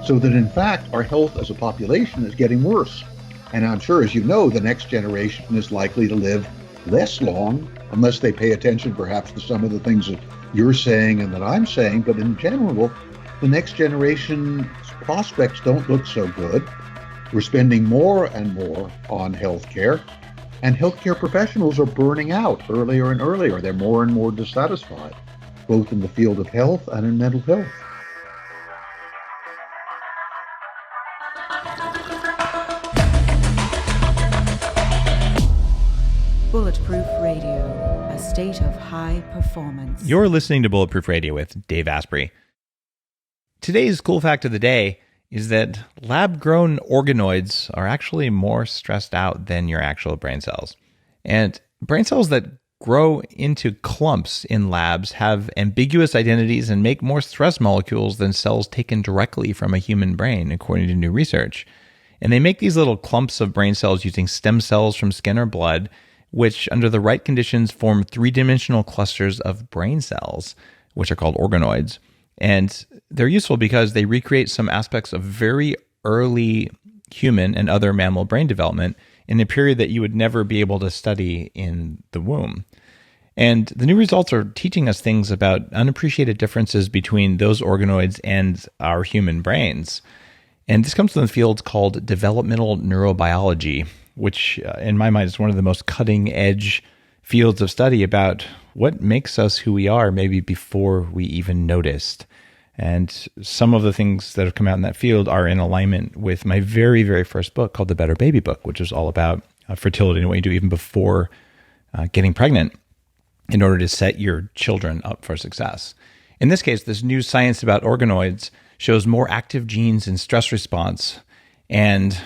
So that in fact, our health as a population is getting worse. And I'm sure, as you know, the next generation is likely to live less long unless they pay attention perhaps to some of the things that you're saying and that I'm saying. But in general, the next generation's prospects don't look so good. We're spending more and more on healthcare, and healthcare professionals are burning out earlier and earlier. They're more and more dissatisfied, both in the field of health and in mental health. Bulletproof Radio, a state of high performance. You're listening to Bulletproof Radio with Dave Asprey. Today's cool fact of the day is that lab-grown organoids are actually more stressed out than your actual brain cells. And brain cells that grow into clumps in labs have ambiguous identities and make more stress molecules than cells taken directly from a human brain, according to new research. And they make these little clumps of brain cells using stem cells from skin or blood, which under the right conditions form three-dimensional clusters of brain cells, which are called organoids. And they're useful because they recreate some aspects of very early human and other mammal brain development in a period that you would never be able to study in the womb. And the new results are teaching us things about unappreciated differences between those organoids and our human brains. And this comes from the field called developmental neurobiology, which in my mind is one of the most cutting edge fields of study about what makes us who we are maybe before we even noticed. And some of the things that have come out in that field are in alignment with my very, very first book called The Better Baby Book, which is all about fertility and what you do even before getting pregnant in order to set your children up for success. In this case, this new science about organoids shows more active genes in stress response, and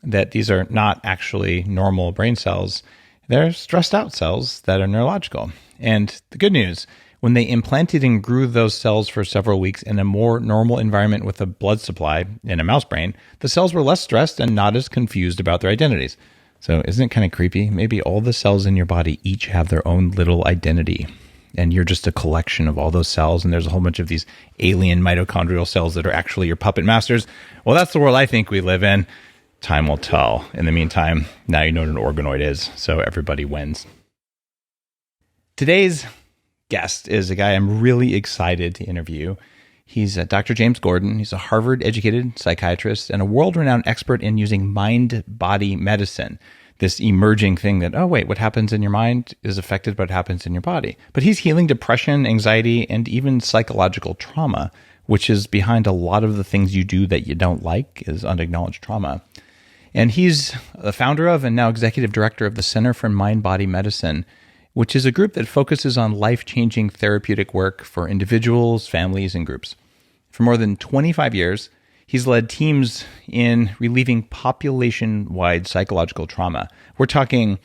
that these are not actually normal brain cells. They're stressed out cells that are neurological. And the good news, when they implanted and grew those cells for several weeks in a more normal environment with a blood supply in a mouse brain, the cells were less stressed and not as confused about their identities. So isn't it kind of creepy? Maybe all the cells in your body each have their own little identity, and you're just a collection of all those cells, and there's a whole bunch of these alien mitochondrial cells that are actually your puppet masters. Well, that's the world I think we live in. Time will tell. In the meantime, now you know what an organoid is, so everybody wins. Today's guest is a guy I'm really excited to interview. He's Dr. James Gordon. He's a Harvard-educated psychiatrist and a world-renowned expert in using mind-body medicine, this emerging thing that, oh wait, what happens in your mind is affected by what happens in your body. But he's healing depression, anxiety, and even psychological trauma, which is behind a lot of the things you do that you don't like, is unacknowledged trauma. And he's the founder of and now executive director of the Center for Mind-Body Medicine, which is a group that focuses on life-changing therapeutic work for individuals, families, and groups. For more than 25 years, he's led teams in relieving population-wide psychological trauma. We're talking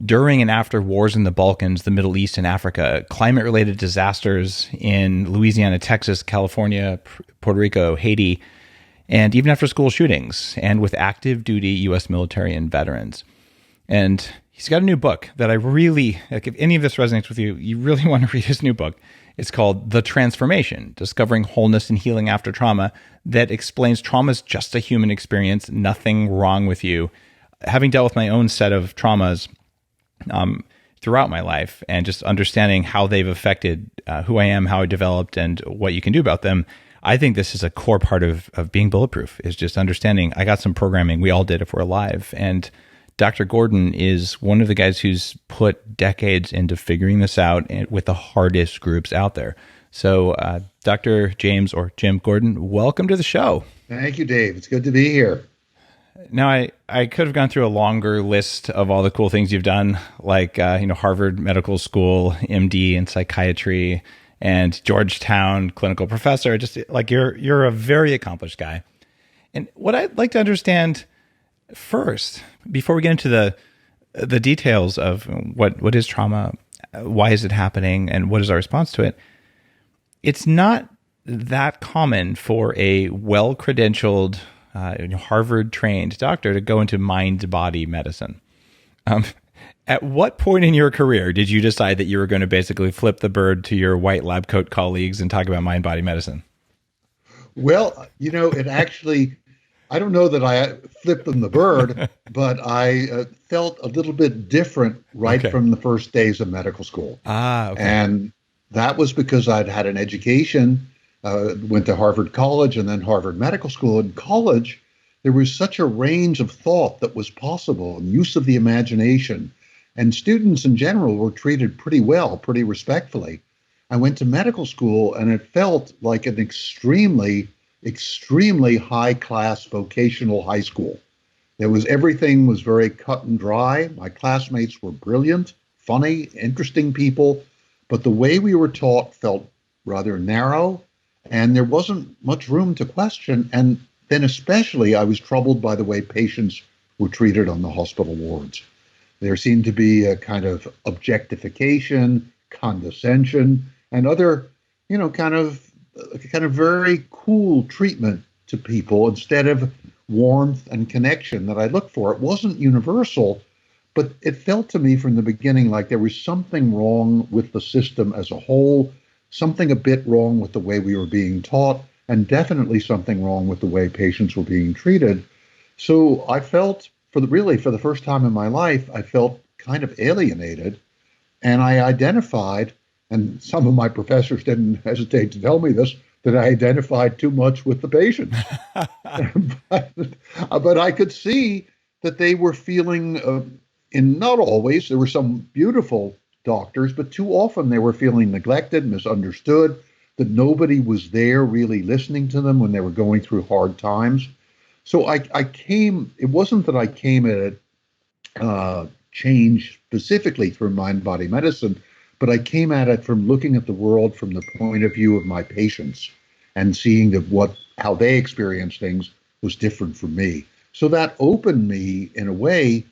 during and after wars in the Balkans, the Middle East, and Africa, climate-related disasters in Louisiana, Texas, California, Puerto Rico, Haiti, and even after school shootings, and with active duty U.S. military and veterans. And he's got a new book that I really, like if any of this resonates with you, you really want to read his new book. It's called The Transformation, Discovering Wholeness and Healing After Trauma, that explains trauma is just a human experience, nothing wrong with you. Having dealt with my own set of traumas throughout my life and just understanding how they've affected who I am, how I developed, and what you can do about them, I think this is a core part of being bulletproof, is just understanding I got some programming. We all did if we're alive. And Dr. Gordon is one of the guys who's put decades into figuring this out with the hardest groups out there. So Dr. James or Jim Gordon, welcome to the show. Thank you, Dave. It's good to be here. Now, I could have gone through a longer list of all the cool things you've done, like Harvard Medical School, MD in psychiatry, and Georgetown clinical professor. Just like you're a very accomplished guy. And what I'd like to understand first, before we get into the details of what is trauma, why is it happening, and what is our response to it, it's not that common for a well-credentialed, Harvard-trained doctor to go into mind-body medicine. At what point in your career did you decide that you were going to basically flip the bird to your white lab coat colleagues and talk about mind-body medicine? Well, it actually, I don't know that I flipped them the bird, but I felt a little bit different right Okay. from the first days of medical school. Okay. And that was because I'd had an education, went to Harvard College and then Harvard Medical School. In college, there was such a range of thought that was possible and use of the imagination. And students in general were treated pretty well, pretty respectfully. I went to medical school and it felt like an extremely, extremely high class vocational high school. Everything was very cut and dry. My classmates were brilliant, funny, interesting people, but the way we were taught felt rather narrow, and there wasn't much room to question. And then, especially, I was troubled by the way patients were treated on the hospital wards. There seemed to be a kind of objectification, condescension, and other, kind of very cool treatment to people instead of warmth and connection that I looked for. It wasn't universal, but it felt to me from the beginning like there was something wrong with the system as a whole, something a bit wrong with the way we were being taught, and definitely something wrong with the way patients were being treated. So I felt, for the first time in my life, I felt kind of alienated, and I identified, and some of my professors didn't hesitate to tell me this, that I identified too much with the patients. but I could see that they were feeling, in not always, there were some beautiful doctors, but too often they were feeling neglected, misunderstood, that nobody was there really listening to them when they were going through hard times. So it wasn't that I came at it, change specifically through mind-body medicine, but I came at it from looking at the world from the point of view of my patients and seeing that how they experience things was different from me. So that opened me in a way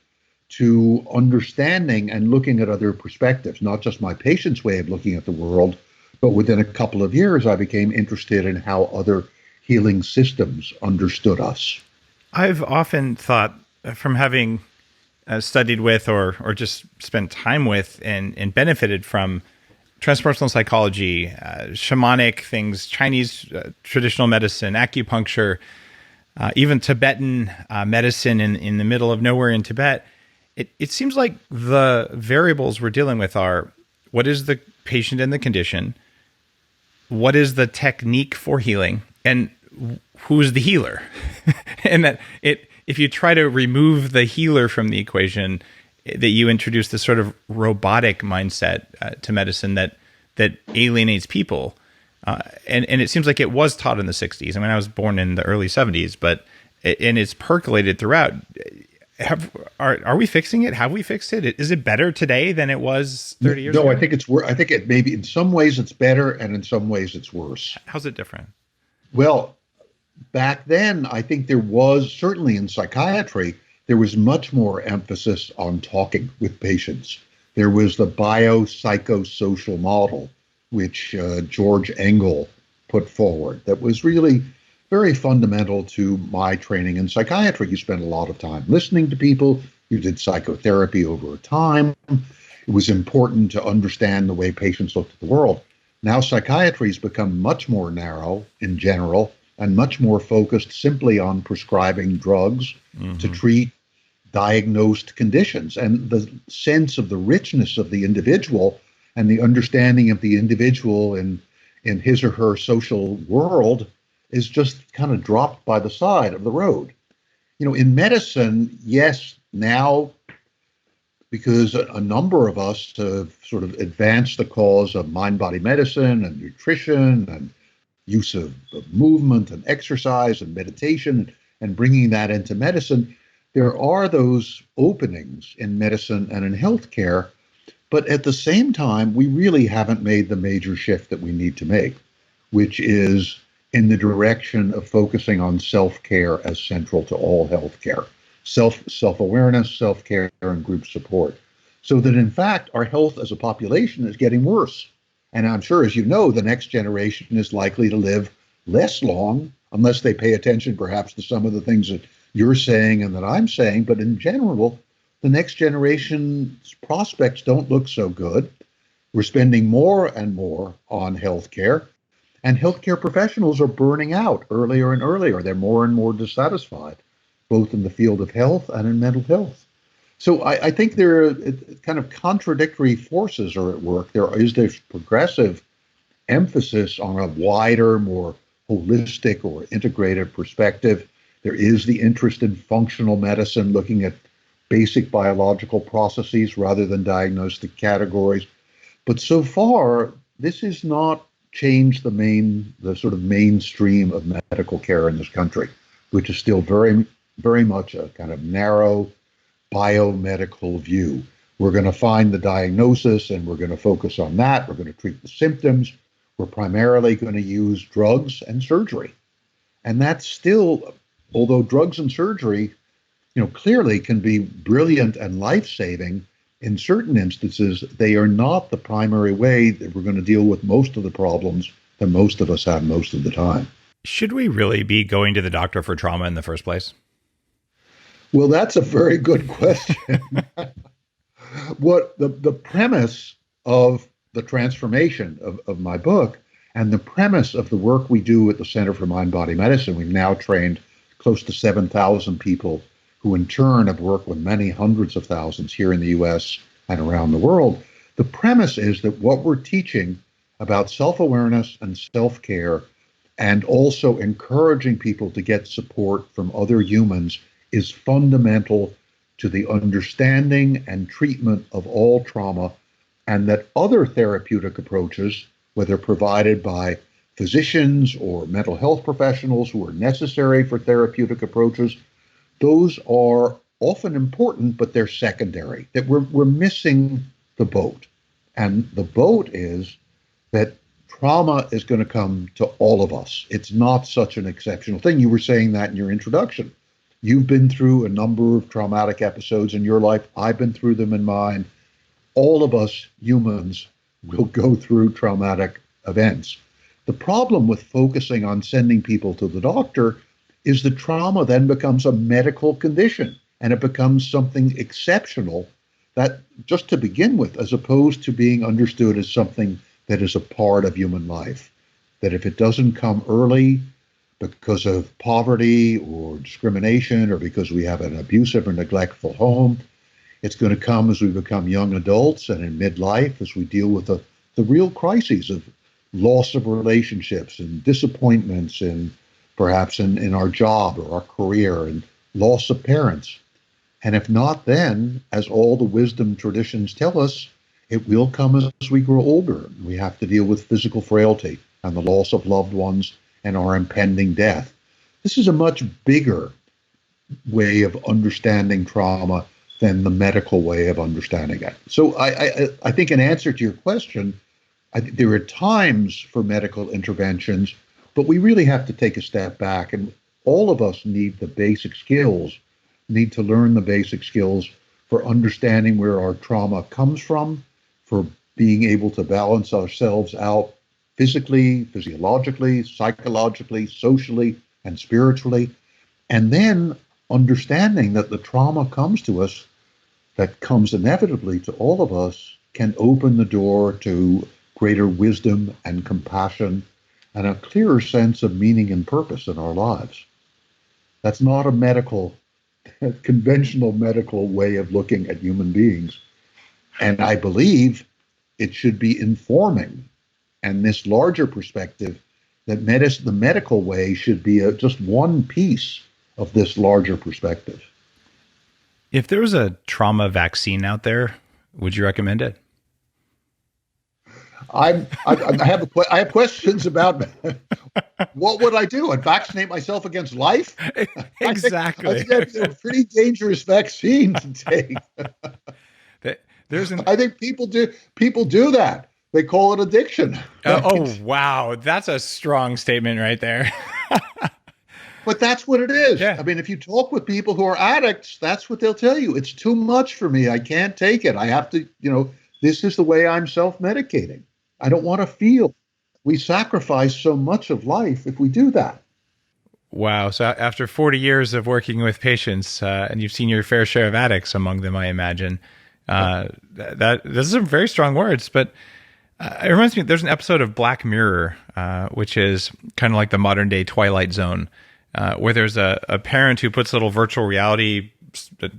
to understanding and looking at other perspectives, not just my patient's way of looking at the world, but within a couple of years, I became interested in how other healing systems understood us. I've often thought, from having studied with or just spent time with and benefited from transpersonal psychology, shamanic things, Chinese traditional medicine, acupuncture, even Tibetan medicine in the middle of nowhere in Tibet, it seems like the variables we're dealing with are: what is the patient and the condition, what is the technique for healing, and who's the healer? And that if you try to remove the healer from the equation, that you introduce this sort of robotic mindset to medicine that alienates people. And it seems like it was taught in the 60s. I mean, I was born in the early 70s, and it's percolated throughout. Are we fixing it? Have we fixed it? Is it better today than it was 30 years ago? No, I think it's worse. I think it maybe in some ways it's better, and in some ways it's worse. How's it different? Well, back then, I think there was, certainly in psychiatry, there was much more emphasis on talking with patients. There was the biopsychosocial model, which George Engel put forward, that was really very fundamental to my training in psychiatry. You spent a lot of time listening to people. You did psychotherapy over time. It was important to understand the way patients looked at the world. Now psychiatry has become much more narrow in general and much more focused simply on prescribing drugs to treat diagnosed conditions. And the sense of the richness of the individual and the understanding of the individual in his or her social world is just kind of dropped by the side of the road. In medicine, yes, now, because a number of us have sort of advanced the cause of mind-body medicine and nutrition and use of movement and exercise and meditation and bringing that into medicine, there are those openings in medicine and in healthcare. But at the same time, we really haven't made the major shift that we need to make, which is in the direction of focusing on self-care as central to all healthcare, self-awareness, self-care, and group support. So that in fact, our health as a population is getting worse. And I'm sure, as you know, the next generation is likely to live less long unless they pay attention perhaps to some of the things that you're saying and that I'm saying. But in general, the next generation's prospects don't look so good. We're spending more and more on healthcare. And healthcare professionals are burning out earlier and earlier. They're more and more dissatisfied, both in the field of health and in mental health. So I think there are kind of contradictory forces are at work. There is this progressive emphasis on a wider, more holistic or integrated perspective. There is the interest in functional medicine, looking at basic biological processes rather than diagnostic categories. But so far, this has not changed the sort of mainstream of medical care in this country, which is still very, very much a kind of narrow biomedical view. We're going to find the diagnosis and we're going to focus on that. We're going to treat the symptoms. We're primarily going to use drugs and surgery. And that's still, although drugs and surgery, clearly can be brilliant and life-saving, in certain instances, they are not the primary way that we're going to deal with most of the problems that most of us have most of the time. Should we really be going to the doctor for trauma in the first place? Well, that's a very good question. What the premise of the transformation of my book and the premise of the work we do at the Center for Mind-Body Medicine, we've now trained close to 7,000 people who in turn have worked with many hundreds of thousands here in the US and around the world. The premise is that what we're teaching about self-awareness and self-care and also encouraging people to get support from other humans is fundamental to the understanding and treatment of all trauma, and that other therapeutic approaches, whether provided by physicians or mental health professionals who are necessary for therapeutic approaches, those are often important, but they're secondary, that we're missing the boat. And the boat is that trauma is going to come to all of us. It's not such an exceptional thing. You were saying that in your introduction. You've been through a number of traumatic episodes in your life. I've been through them in mine. All of us humans will go through traumatic events. The problem with focusing on sending people to the doctor is the trauma then becomes a medical condition and it becomes something exceptional that just to begin with, as opposed to being understood as something that is a part of human life. That if it doesn't come early because of poverty or discrimination or because we have an abusive or neglectful home, it's going to come as we become young adults and in midlife as we deal with the real crises of loss of relationships and disappointments and perhaps in our job or our career and loss of parents. And if not, then, as all the wisdom traditions tell us, it will come as we grow older. We have to deal with physical frailty and the loss of loved ones and our impending death. This is a much bigger way of understanding trauma than the medical way of understanding it. So I think in answer to your question, there are times for medical interventions, but we really have to take a step back, and all of us need the basic skills, need to learn the basic skills for understanding where our trauma comes from, for being able to balance ourselves out physically, physiologically, psychologically, socially, and spiritually, and then understanding that the trauma comes to us, that comes inevitably to all of us, can open the door to greater wisdom and compassion and a clearer sense of meaning and purpose in our lives. That's not a conventional medical way of looking at human beings. And I believe it should be informing. And this larger perspective that the medical way should be just one piece of this larger perspective. If there was a trauma vaccine out there, would you recommend it? I have questions about what would I do? I'd vaccinate myself against life? Exactly. I think that's a pretty dangerous vaccine to take. I think people do that. They call it addiction. Right? Oh, wow. That's a strong statement right there. But that's what it is. Yeah. I mean, if you talk with people who are addicts, that's what they'll tell you. It's too much for me. I can't take it. I have to, this is the way I'm self-medicating. I don't want to feel. We sacrifice so much of life if we do that. Wow. So after 40 years of working with patients, and you've seen your fair share of addicts among them, I imagine, those are some very strong words. But It reminds me, there's an episode of Black Mirror, which is kind of like the modern day Twilight Zone, where there's a parent who puts little virtual reality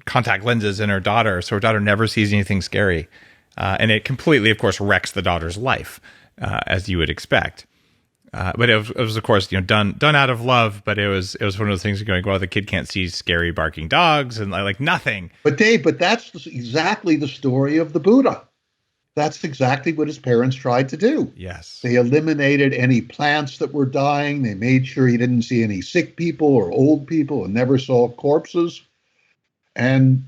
contact lenses in her daughter, so her daughter never sees anything scary. And it completely, of course, wrecks the daughter's life, as you would expect. But it was of course, done out of love, but it was one of those things going, well, the kid can't see scary barking dogs and like nothing. But Dave, that's exactly the story of the Buddha. That's exactly what his parents tried to do. Yes. They eliminated any plants that were dying. They made sure he didn't see any sick people or old people and never saw corpses. And,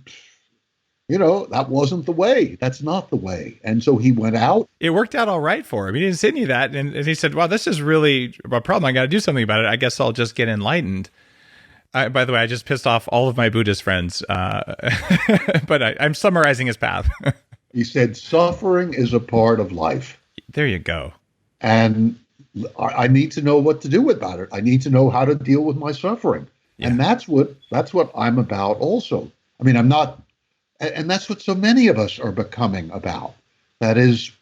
that wasn't the way. That's not the way. And so he went out. It worked out all right for him. He didn't see any of that. And he said, wow, this is really a problem. I got to do something about it. I guess I'll just get enlightened. By the way, I just pissed off all of my Buddhist friends. But I'm summarizing his path. He said, suffering is a part of life. There you go. And I need to know what to do about it. I need to know how to deal with my suffering. Yeah. And that's what I'm about also. I mean, I'm not, and that's what so many of us are becoming about. That is,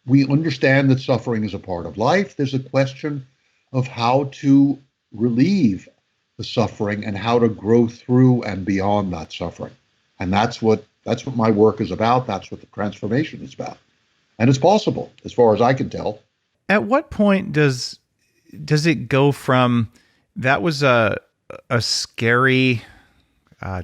we understand that suffering is a part of life. There's a question of how to relieve the suffering and how to grow through and beyond that suffering. And that's what my work is about. That's what the transformation is about. And it's possible, as far as I can tell. At what point does it go from that was a scary,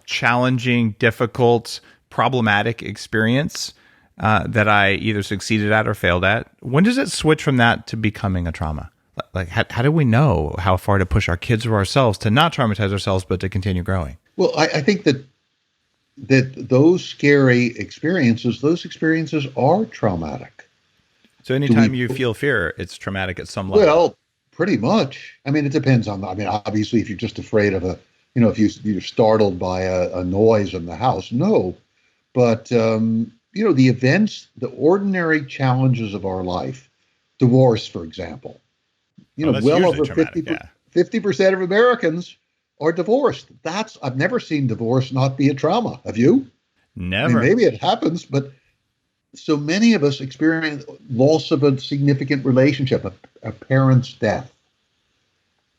challenging, difficult, problematic experience that I either succeeded at or failed at? When does it switch from that to becoming a trauma? Like, how do we know how far to push our kids or ourselves to not traumatize ourselves, but to continue growing? Well, I think that those scary experiences, are traumatic. So anytime you feel fear, it's traumatic at some level. Well, pretty much. I mean, it depends on, obviously if you're just afraid of if you're startled by a noise in the house, no. But, the events, the ordinary challenges of our life, divorce, for example, well over 50% of Americans are divorced. I've never seen divorce not be a trauma. Have you? Never. Maybe it happens, but so many of us experience loss of a significant relationship, a parent's death.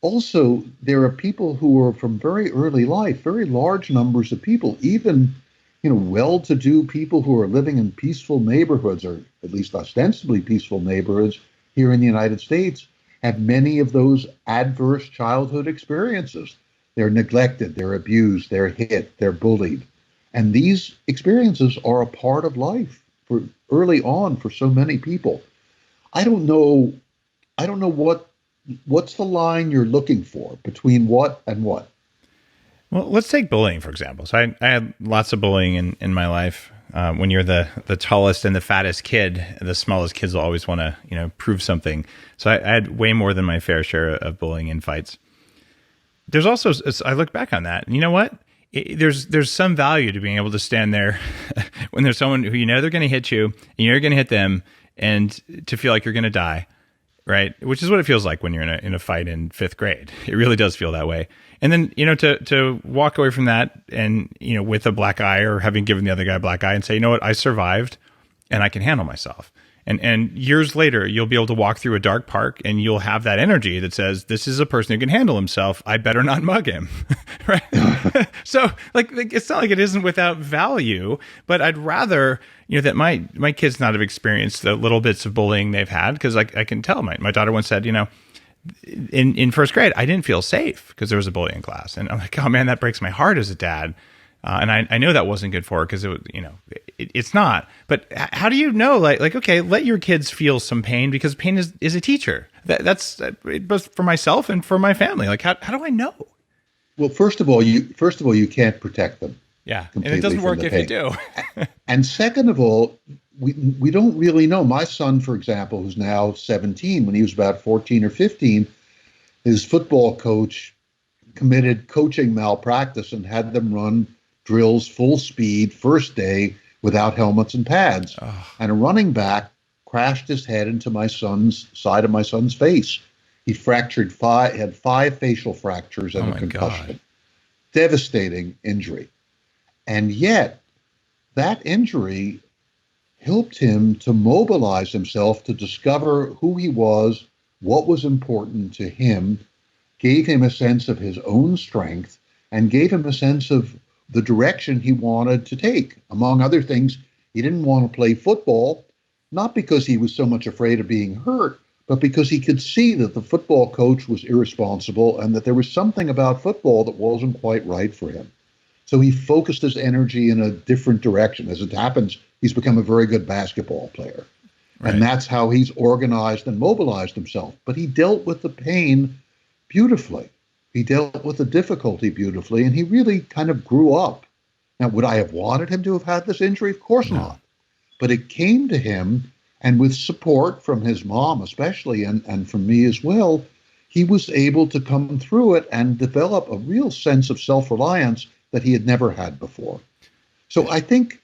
Also, there are people who are from very early life, very large numbers of people, even, well-to-do people who are living in peaceful neighborhoods, or at least ostensibly peaceful neighborhoods here in the United States, have many of those adverse childhood experiences. They're neglected, they're abused, they're hit, they're bullied. And these experiences are a part of life for early on for so many people. I don't know what's the line you're looking for between what and what. Well, let's take bullying, for example. So I had lots of bullying in my life. When you're the tallest and the fattest kid, the smallest kids will always want to, prove something. So I had way more than my fair share of bullying and fights. There's also, I look back on that, and you know what? There's some value to being able to stand there when there's someone who they're going to hit you, and you're going to hit them, and to feel like you're going to die, right? Which is what it feels like when you're in a fight in 5th grade. It really does feel that way. And then to walk away from that and with a black eye, or having given the other guy a black eye, and say, you know what, I survived, and I can handle myself. And years later, you'll be able to walk through a dark park and you'll have that energy that says, this is a person who can handle himself. I better not mug him. Right. So it's not like it isn't without value, but I'd rather, that my kids not have experienced the little bits of bullying they've had. Cause I can tell my daughter once said, in 1st grade, I didn't feel safe because there was a bully in class. And I'm like, oh man, that breaks my heart as a dad. And I know that wasn't good for her because it was, it's not. But how do you know? Like, okay, let your kids feel some pain, because pain is a teacher. That's both for myself and for my family. Like, how do I know? Well, first of all, you can't protect them. Yeah, and it doesn't work if you do. And second of all, we don't really know. My son, for example, who's now 17, when he was about 14 or 15, his football coach committed coaching malpractice and had them run drills full speed first day without helmets and pads. Oh. And a running back crashed his head into my son's face. He had 5 facial fractures and a concussion. God. Devastating injury. And yet that injury helped him to mobilize himself to discover who he was, what was important to him, gave him a sense of his own strength, and gave him a sense of the direction he wanted to take. Among other things, he didn't want to play football, not because he was so much afraid of being hurt, but because he could see that the football coach was irresponsible and that there was something about football that wasn't quite right for him. So he focused his energy in a different direction. As it happens, he's become a very good basketball player. Right. And that's how he's organized and mobilized himself. But he dealt with the pain beautifully. He dealt with the difficulty beautifully, and he really kind of grew up. Now, would I have wanted him to have had this injury? Of course not. But it came to him, and with support from his mom especially, and from me as well, he was able to come through it and develop a real sense of self-reliance that he had never had before. So I think,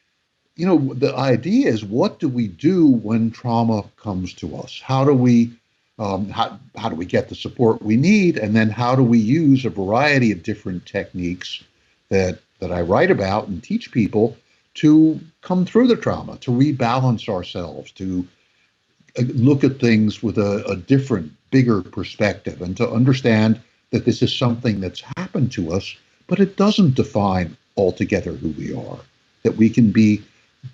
the idea is, what do we do when trauma comes to us? How do we get the support we need? And then how do we use a variety of different techniques that I write about and teach people to come through the trauma, to rebalance ourselves, to look at things with a different, bigger perspective, and to understand that this is something that's happened to us, but it doesn't define altogether who we are, that we can be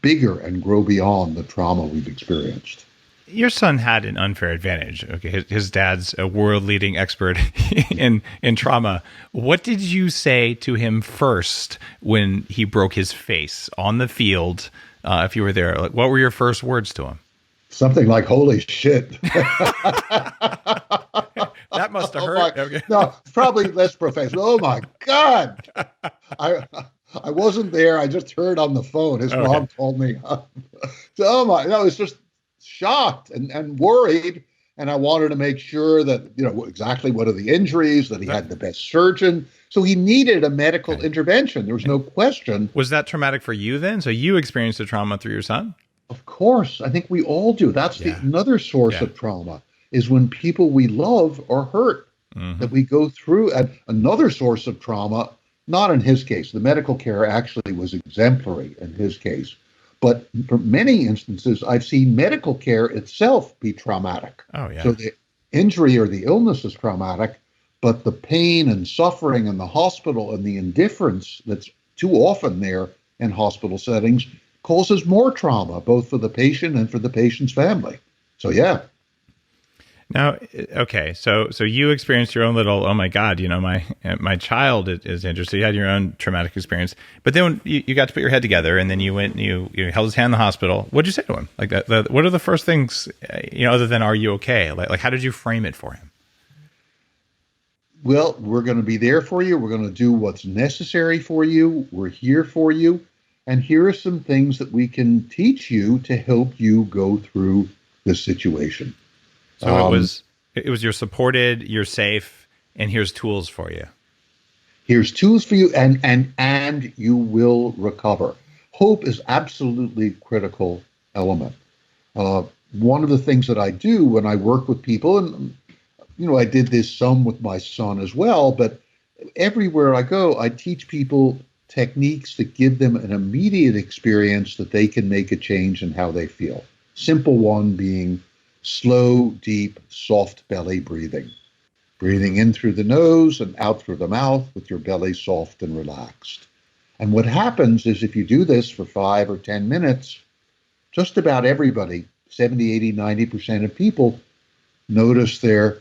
bigger and grow beyond the trauma we've experienced. Your son had an unfair advantage. Okay, his dad's a world-leading expert in trauma. What did you say to him first when he broke his face on the field? If you were there, like, what were your first words to him? Something like, "Holy shit." That must have hurt. Okay. No, probably less professional. Oh my God. I wasn't there. I just heard on the phone. His mom told me. I was just shocked and worried. And I wanted to make sure that, exactly what are the injuries, that he had the best surgeon. So he needed a medical intervention. There was no question. Was that traumatic for you then? So you experienced the trauma through your son? Of course. I think we all do. That's another source of trauma, is when people we love are hurt, that we go through. And another source of trauma, not in his case, the medical care actually was exemplary in his case. But for many instances, I've seen medical care itself be traumatic. Oh, yeah. So the injury or the illness is traumatic, but the pain and suffering in the hospital and the indifference that's too often there in hospital settings causes more trauma, both for the patient and for the patient's family. So, yeah. Now, okay, so you experienced your own little, oh my God, my child is injured. So you had your own traumatic experience, but then you got to put your head together, and then you went and you held his hand in the hospital. What'd you say to him? Like that? What are the first things, other than "Are you okay"? Like how did you frame it for him? Well, we're going to be there for you. We're going to do what's necessary for you. We're here for you, and here are some things that we can teach you to help you go through this situation. So it was you're supported, you're safe, and here's tools for you. Here's tools for you, and you will recover. Hope is absolutely critical element. One of the things that I do when I work with people, and I did this some with my son as well, but everywhere I go, I teach people techniques that give them an immediate experience that they can make a change in how they feel. Simple one being slow, deep, soft belly breathing. Breathing in through the nose and out through the mouth with your belly soft and relaxed. And what happens is, if you do this for 5 or 10 minutes, just about everybody, 70, 80, 90% of people, notice they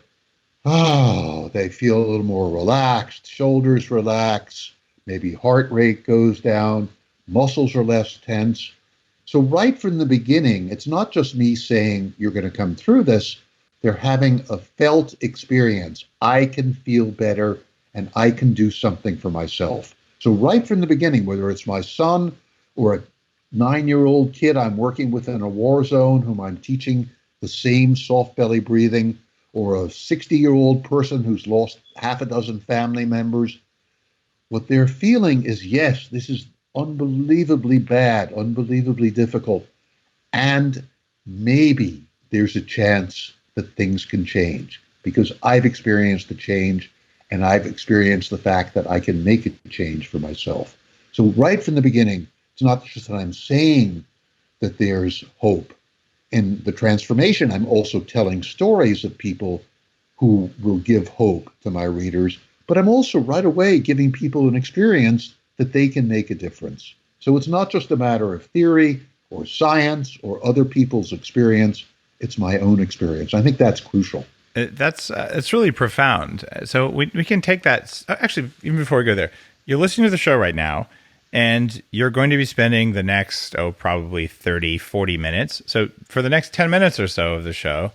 feel a little more relaxed, shoulders relax, maybe heart rate goes down, muscles are less tense. So right from the beginning, it's not just me saying you're going to come through this. They're having a felt experience. I can feel better and I can do something for myself. So right from the beginning, whether it's my son or a 9-year-old kid I'm working with in a war zone whom I'm teaching the same soft belly breathing, or a 60-year-old person who's lost half a dozen family members, what they're feeling is, yes, this is unbelievably bad, unbelievably difficult, and maybe there's a chance that things can change, because I've experienced the change and I've experienced the fact that I can make a change for myself. So right from the beginning, it's not just that I'm saying that there's hope. In the transformation, I'm also telling stories of people who will give hope to my readers, but I'm also right away giving people an experience that they can make a difference. So it's not just a matter of theory or science or other people's experience. It's my own experience. I think that's crucial. That's it's really profound. So we can take that. Actually, even before we go there, you're listening to the show right now, and you're going to be spending the next, probably 30, 40 minutes. So for the next 10 minutes or so of the show,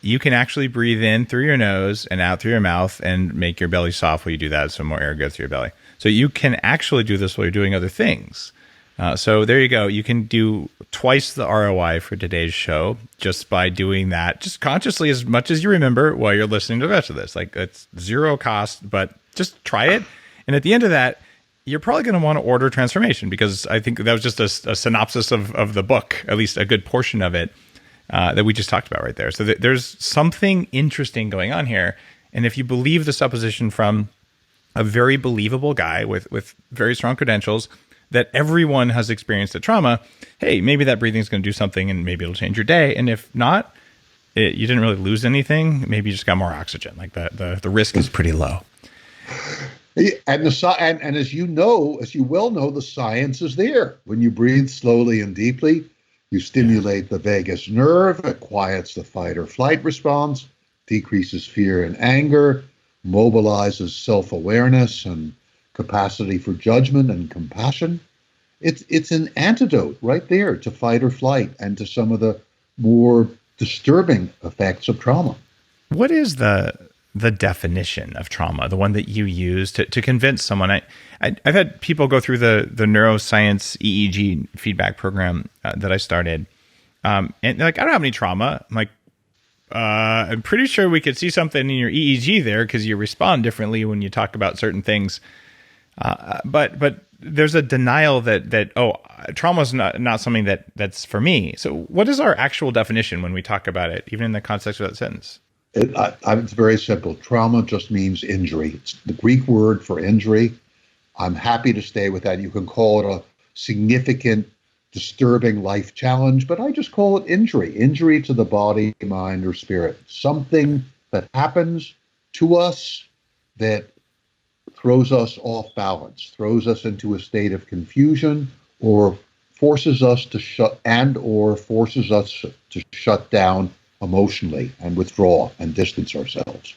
you can actually breathe in through your nose and out through your mouth and make your belly soft while you do that, so more air goes through your belly. So you can actually do this while you're doing other things. So there you go. You can do twice the ROI for today's show just by doing that, just consciously as much as you remember while you're listening to the rest of this. Like, it's zero cost, but just try it. And at the end of that, you're probably going to want to order Transformation, because I think that was just a synopsis of the book, at least a good portion of it, that we just talked about right there. So there's something interesting going on here. And if you believe the supposition from a very believable guy with very strong credentials that everyone has experienced a trauma, hey, maybe that breathing is going to do something and maybe it'll change your day. And if not, you didn't really lose anything. Maybe you just got more oxygen. Like the risk is pretty low. And as you know, as you well know, the science is there. When you breathe slowly and deeply, you stimulate the vagus nerve, it quiets the fight or flight response, decreases fear and anger, mobilizes self-awareness and capacity for judgment and compassion. It's an antidote right there to fight or flight and to some of the more disturbing effects of trauma. What is the definition of trauma, the one that you use to convince someone? I've had people go through the neuroscience EEG feedback program that I started, and they're like, I don't have any trauma. I'm like, I'm pretty sure we could see something in your EEG there because you respond differently when you talk about certain things. But there's a denial that trauma is not something that's for me. So what is our actual definition when we talk about it, even in the context of that sentence? It's very simple. Trauma just means injury. It's the Greek word for injury. I'm happy to stay with that. You can call it a significant, disturbing life challenge, but I just call it injury to the body, mind, or spirit. Something that happens to us that throws us off balance, throws us into a state of confusion, or forces us to shut down emotionally and withdraw and distance ourselves.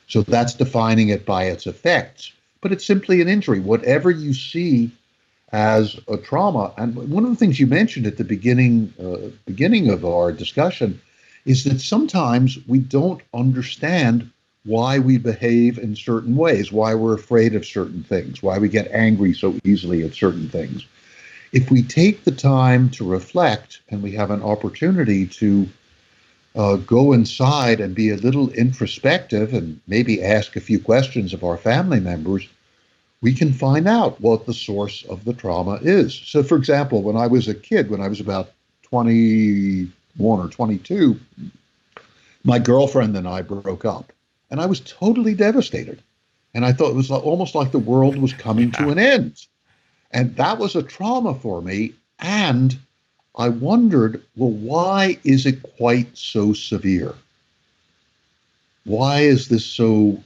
So that's defining it by its effects. But it's simply an injury. Whatever you see as a trauma, and one of the things you mentioned at the beginning of our discussion is that sometimes we don't understand why we behave in certain ways, why we're afraid of certain things, why we get angry so easily at certain things. If we take the time to reflect and we have an opportunity to go inside and be a little introspective and maybe ask a few questions of our family members, we can find out what the source of the trauma is. So, for example, when I was a kid, when I was about 21 or 22, my girlfriend and I broke up. And I was totally devastated. And I thought it was almost like the world was coming to an end. And that was a trauma for me. And I wondered, well, why is it quite so severe? Why is this so,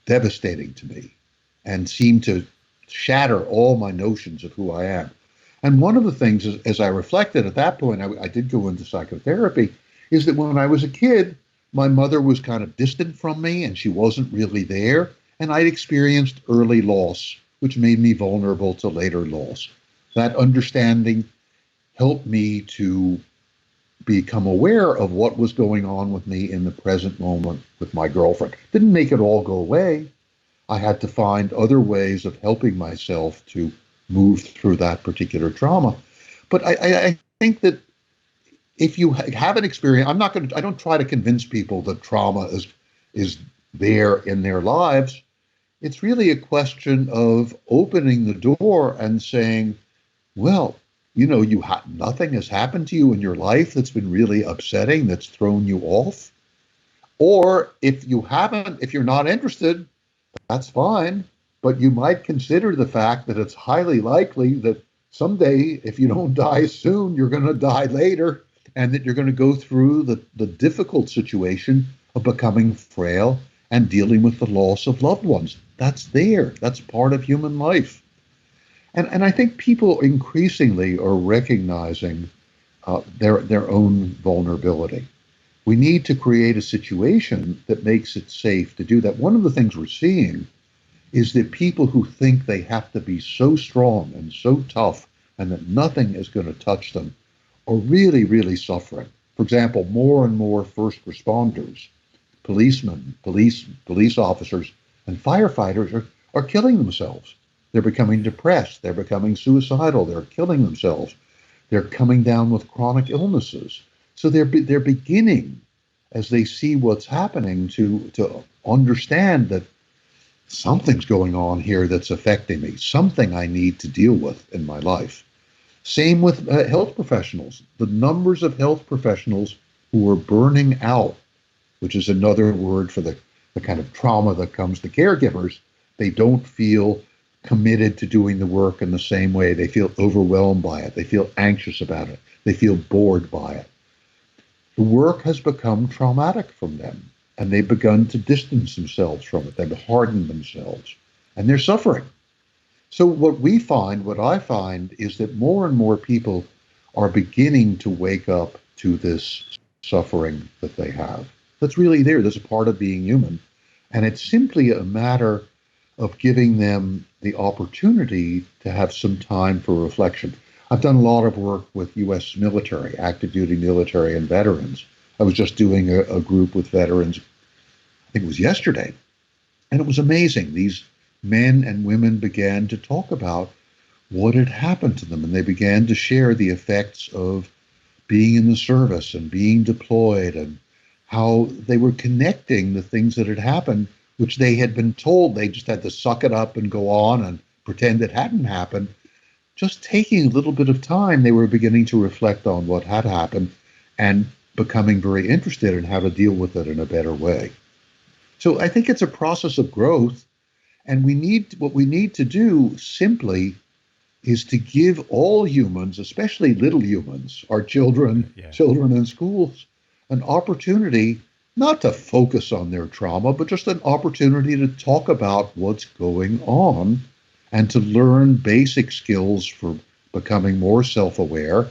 devastating to me and seem to shatter all my notions of who I am? And one of the things, as I reflected at that point, I did go into psychotherapy, is that when I was a kid, my mother was kind of distant from me and she wasn't really there. And I'd experienced early loss, which made me vulnerable to later loss. That understanding helped me to become aware of what was going on with me in the present moment with my girlfriend. Didn't make it all go away. I had to find other ways of helping myself to move through that particular trauma. But I think that if you have an experience, I don't try to convince people that trauma is there in their lives. It's really a question of opening the door and saying, well, nothing has happened to you in your life that's been really upsetting, that's thrown you off. Or if you're not interested, that's fine. But you might consider the fact that it's highly likely that someday, if you don't die soon, you're going to die later, and that you're going to go through the difficult situation of becoming frail and dealing with the loss of loved ones. That's there. That's part of human life. And I think people increasingly are recognizing their own vulnerability. We need to create a situation that makes it safe to do that. One of the things we're seeing is that people who think they have to be so strong and so tough and that nothing is going to touch them are really, really suffering. For example, more and more first responders, policemen, police officers, and firefighters are killing themselves. They're becoming depressed. They're becoming suicidal. They're killing themselves. They're coming down with chronic illnesses. So they're beginning, as they see what's happening, to understand that something's going on here that's affecting me, something I need to deal with in my life. Same with health professionals. The numbers of health professionals who are burning out, which is another word for the kind of trauma that comes to caregivers. They don't feel committed to doing the work in the same way. They feel overwhelmed by it. They feel anxious about it. They feel bored by it. The work has become traumatic from them, and they've begun to distance themselves from it. They've hardened themselves, and they're suffering. So what I find, is that more and more people are beginning to wake up to this suffering that they have. That's really there. That's a part of being human. And it's simply a matter of giving them the opportunity to have some time for reflection. I've done a lot of work with U.S. military, active duty military, and veterans. I was just doing a group with veterans, I think it was yesterday, and it was amazing. These men and women began to talk about what had happened to them, and they began to share the effects of being in the service and being deployed, and how they were connecting the things that had happened, which they had been told they just had to suck it up and go on and pretend it hadn't happened. Just taking a little bit of time, they were beginning to reflect on what had happened and becoming very interested in how to deal with it in a better way. So I think it's a process of growth, and what we need to do simply is to give all humans, especially little humans, our children in schools, an opportunity not to focus on their trauma, but just an opportunity to talk about what's going on and to learn basic skills for becoming more self-aware,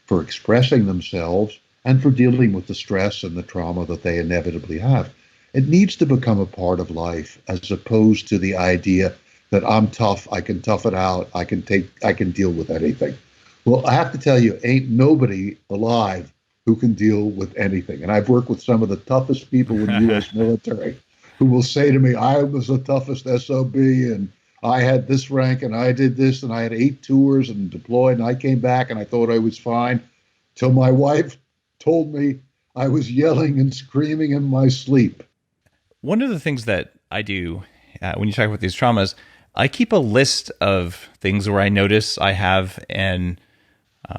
for expressing themselves, and for dealing with the stress and the trauma that they inevitably have. It needs to become a part of life, as opposed to the idea that I'm tough, I can tough it out, I can deal with anything. Well, I have to tell you, ain't nobody alive who can deal with anything. And I've worked with some of the toughest people in the U.S. military who will say to me, I was the toughest SOB, and I had this rank, and I did this, and I had 8 tours and deployed, and I came back and I thought I was fine, till my wife told me I was yelling and screaming in my sleep. One of the things that I do when you talk about these traumas, I keep a list of things where I notice I have an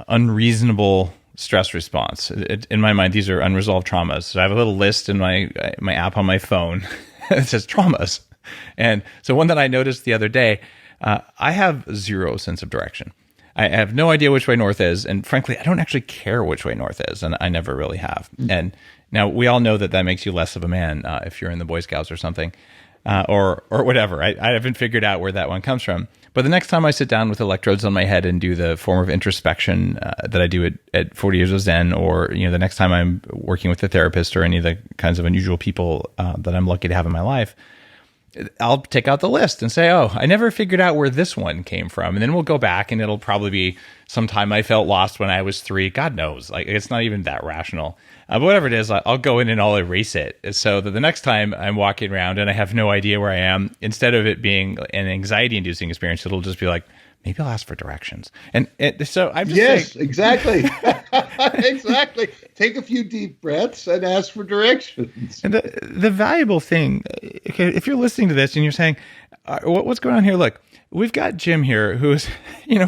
unreasonable stress response. In my mind, these are unresolved traumas. So I have a little list in my app on my phone that says traumas. And so one that I noticed the other day, I have zero sense of direction. I have no idea which way north is. And frankly, I don't actually care which way north is. And I never really have. And now we all know that makes you less of a man if you're in the Boy Scouts or something, or whatever. I haven't figured out where that one comes from. But the next time I sit down with electrodes on my head and do the form of introspection that I do at 40 Years of Zen, or the next time I'm working with a therapist or any of the kinds of unusual people that I'm lucky to have in my life, I'll take out the list and say, oh, I never figured out where this one came from. And then we'll go back, and it'll probably be sometime I felt lost when I was 3. God knows. Like, it's not even that rational. But whatever it is, I'll go in and I'll erase it, so that the next time I'm walking around and I have no idea where I am, instead of it being an anxiety-inducing experience, it'll just be like, maybe I'll ask for directions. And so I'm just saying, exactly. Exactly. Take a few deep breaths and ask for directions. And the valuable thing, if you're listening to this and you're saying, what's going on here? Look, we've got Jim here who's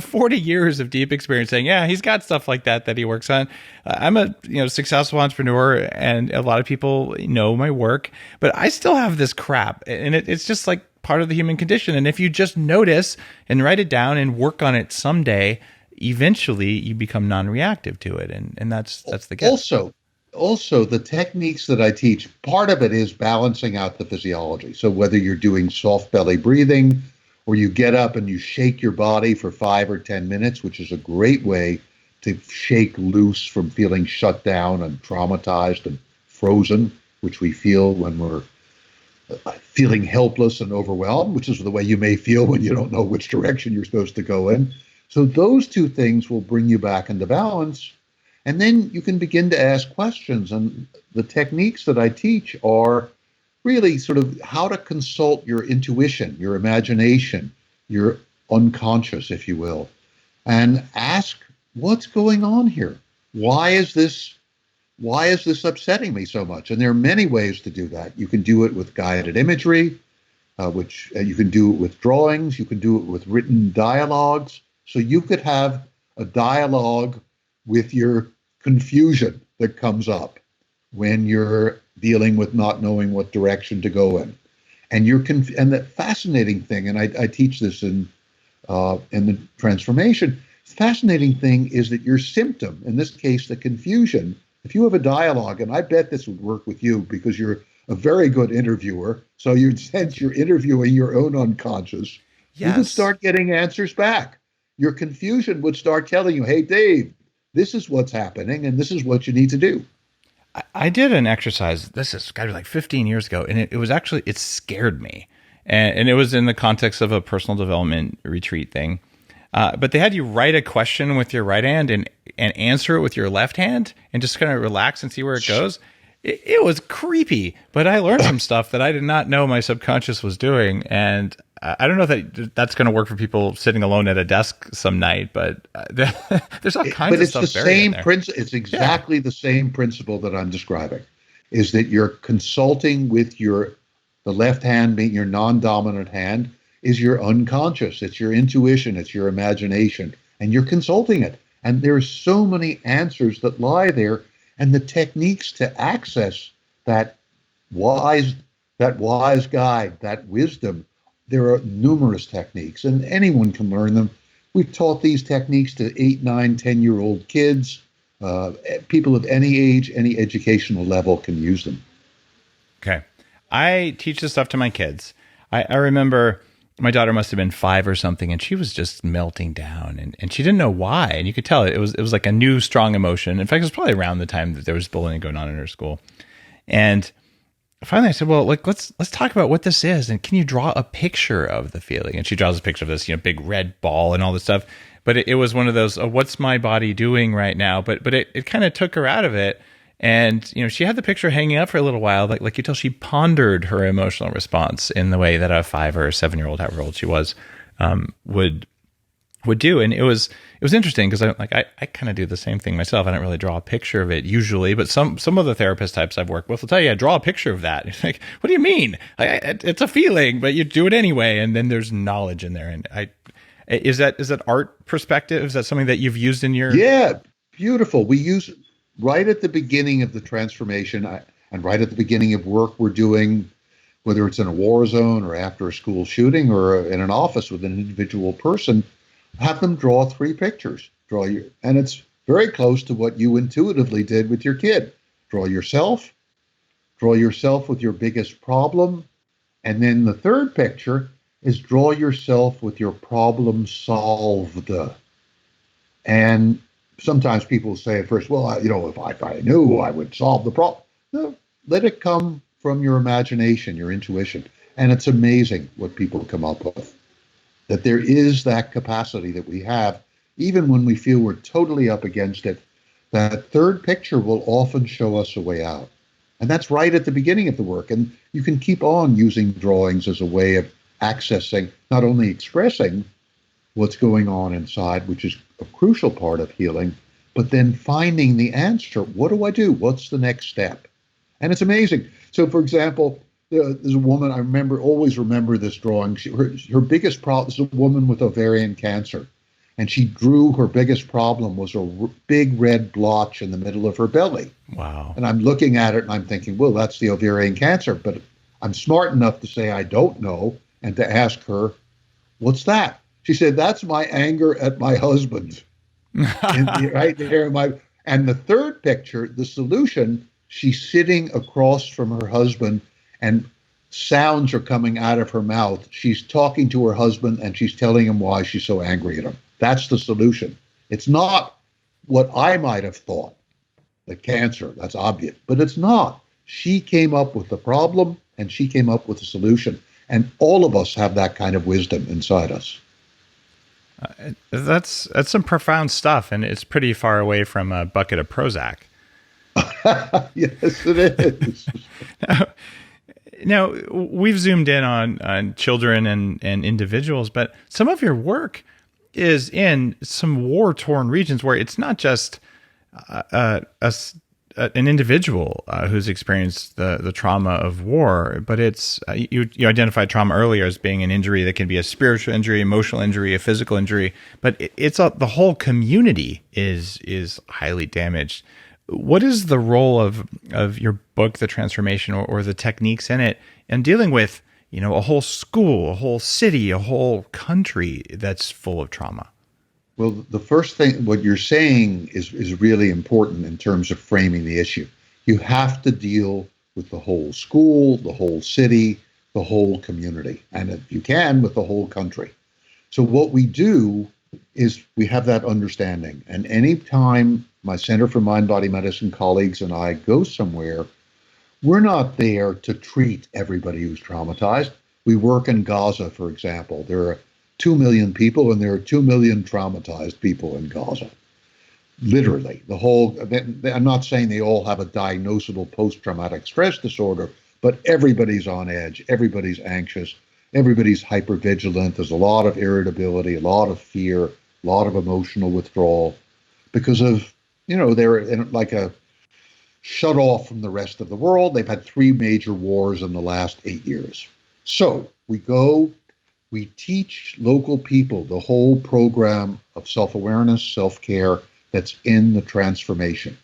40 years of deep experience saying, yeah, he's got stuff like that he works on. I'm a successful entrepreneur, and a lot of people know my work, but I still have this crap, and it's just like part of the human condition. And if you just notice and write it down and work on it someday, eventually you become non-reactive to it. And that's the gift. Also, the techniques that I teach, part of it is balancing out the physiology. So whether you're doing soft belly breathing or you get up and you shake your body for 5 or 10 minutes, which is a great way to shake loose from feeling shut down and traumatized and frozen, which we feel when we're feeling helpless and overwhelmed, which is the way you may feel when you don't know which direction you're supposed to go in. So those two things will bring you back into balance. And then you can begin to ask questions. And the techniques that I teach are really sort of how to consult your intuition, your imagination, your unconscious, if you will, and ask, what's going on here? Why is this upsetting me so much? And there are many ways to do that. You can do it with guided imagery, which you can do it with drawings. You can do it with written dialogues. So you could have a dialogue with your confusion that comes up when you're dealing with not knowing what direction to go in. And and the fascinating thing, and I teach this in the transformation, the fascinating thing is that your symptom, in this case, the confusion, if you have a dialogue, and I bet this would work with you because you're a very good interviewer, so you'd sense you're interviewing your own unconscious, Yes. You would start getting answers back. Your confusion would start telling you, hey, Dave, this is what's happening, and this is what you need to do. I did an exercise, this is got to be like 15 years ago, and it was actually, it scared me. And it was in the context of a personal development retreat thing. But they had you write a question with your right hand and answer it with your left hand and just kind of relax and see where it goes. It was creepy, but I learned some stuff that I did not know my subconscious was doing. And I don't know if that's going to work for people sitting alone at a desk some night, but there's all kinds of stuff. But it's the same principle. It's exactly the same principle that I'm describing, is that you're consulting with the left hand being your non-dominant hand is your unconscious. It's your intuition. It's your imagination, and you're consulting it. And there's so many answers that lie there, and the techniques to access that wise guide, that wisdom. There are numerous techniques, and anyone can learn them. We've taught these techniques to 8, 9, 10-year-old kids. People of any age, any educational level can use them. Okay. I teach this stuff to my kids. I remember my daughter must have been 5 or something, and she was just melting down, and she didn't know why. And you could tell it was like a new, strong emotion. In fact, it was probably around the time that there was bullying going on in her school. And finally I said, well, let's talk about what this is. And can you draw a picture of the feeling? And she draws a picture of this, big red ball and all this stuff. But it was one of those, what's my body doing right now? But it kind of took her out of it. And, she had the picture hanging up for a little while, like you tell she pondered her emotional response in the way that a 5 or 7-year-old, however old she was, would do. And it was interesting because I kind of do the same thing myself. I don't really draw a picture of it usually, but some of the therapist types I've worked with will tell you, draw a picture of that. It's like, what do you mean? It's a feeling, but you do it anyway. And then there's knowledge in there. And is that art perspective? Is that something that you've used in your? Yeah, beautiful. We use right at the beginning of the transformation and right at the beginning of work we're doing, whether it's in a war zone or after a school shooting or in an office with an individual person, have them draw 3 pictures. And it's very close to what you intuitively did with your kid. Draw yourself with your biggest problem, and then the third picture is draw yourself with your problem solved. And sometimes people say at first, well, if I knew, I would solve the problem. No, let it come from your imagination, your intuition. And it's amazing what people come up with. That there is that capacity that we have, even when we feel we're totally up against it. That third picture will often show us a way out. And that's right at the beginning of the work. And you can keep on using drawings as a way of accessing, not only expressing what's going on inside, which is a crucial part of healing, but then finding the answer. What do I do? What's the next step? And it's amazing. So, for example, there's a woman, always remember this drawing. Her biggest problem is a woman with ovarian cancer. And she drew her biggest problem was a big red blotch in the middle of her belly. Wow. And I'm looking at it and I'm thinking, well, that's the ovarian cancer. But I'm smart enough to say I don't know and to ask her, what's that? She said, that's my anger at my husband. Right there in my, and the third picture, the solution, she's sitting across from her husband and sounds are coming out of her mouth. She's talking to her husband and she's telling him why she's so angry at him. That's the solution. It's not what I might have thought, the cancer, that's obvious, but it's not. She came up with the problem and she came up with the solution. And all of us have that kind of wisdom inside us. That's some profound stuff, and it's pretty far away from a bucket of Prozac. Yes, it is. Now, we've zoomed in on children and individuals, but some of your work is in some war-torn regions where it's not just an individual who's experienced the trauma of war, but it's you identified trauma earlier as being an injury that can be a spiritual injury, emotional injury, a physical injury, but it's the whole community is highly damaged. What is the role of your book, The Transformation, or the techniques in it, and dealing with a whole school, a whole city, a whole country that's full of trauma? Well, the first thing, what you're saying is really important in terms of framing the issue. You have to deal with the whole school, the whole city, the whole community, and if you can, with the whole country. So what we do is we have that understanding. And anytime my Center for Mind Body Medicine colleagues and I go somewhere, we're not there to treat everybody who's traumatized. We work in Gaza, for example. There are 2 million people, and there are 2 million traumatized people in Gaza. Literally, I'm not saying they all have a diagnosable post-traumatic stress disorder, but everybody's on edge, everybody's anxious, everybody's hypervigilant. There's a lot of irritability, a lot of fear, a lot of emotional withdrawal because of, they're in like a shut off from the rest of the world. They've had 3 major wars in the last 8 years. So we teach local people the whole program of self-awareness, self-care that's in the transformation.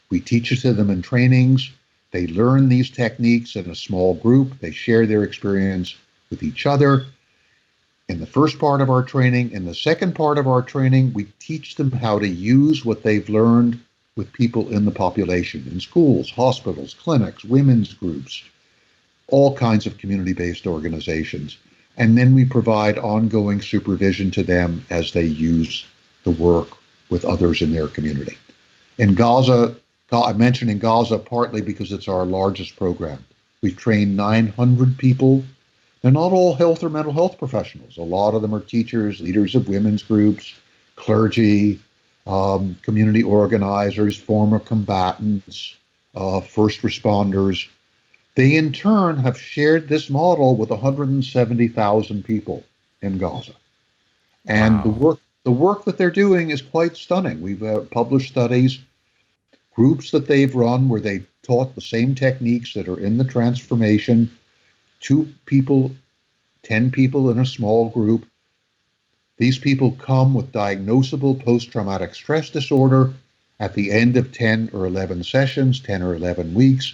We teach it to them in trainings. They learn these techniques in a small group. They share their experience with each other. In the first part of our training, in the second part of our training, we teach them how to use what they've learned with people in the population, in schools, hospitals, clinics, women's groups, all kinds of community-based organizations. And then we provide ongoing supervision to them as they use the work with others in their community. In Gaza, I'm mentioning Gaza partly because it's our largest program. We've trained 900 people. They're not all health or mental health professionals. A lot of them are teachers, leaders of women's groups, clergy, community organizers, former combatants, first responders. They, in turn, have shared this model with 170,000 people in Gaza. And wow. The work that they're doing is quite stunning. We've published studies, groups that they've run where they taught the same techniques that are in the transformation, 2 people, 10 people in a small group. These people come with diagnosable post-traumatic stress disorder at the end of 10 or 11 sessions, 10 or 11 weeks.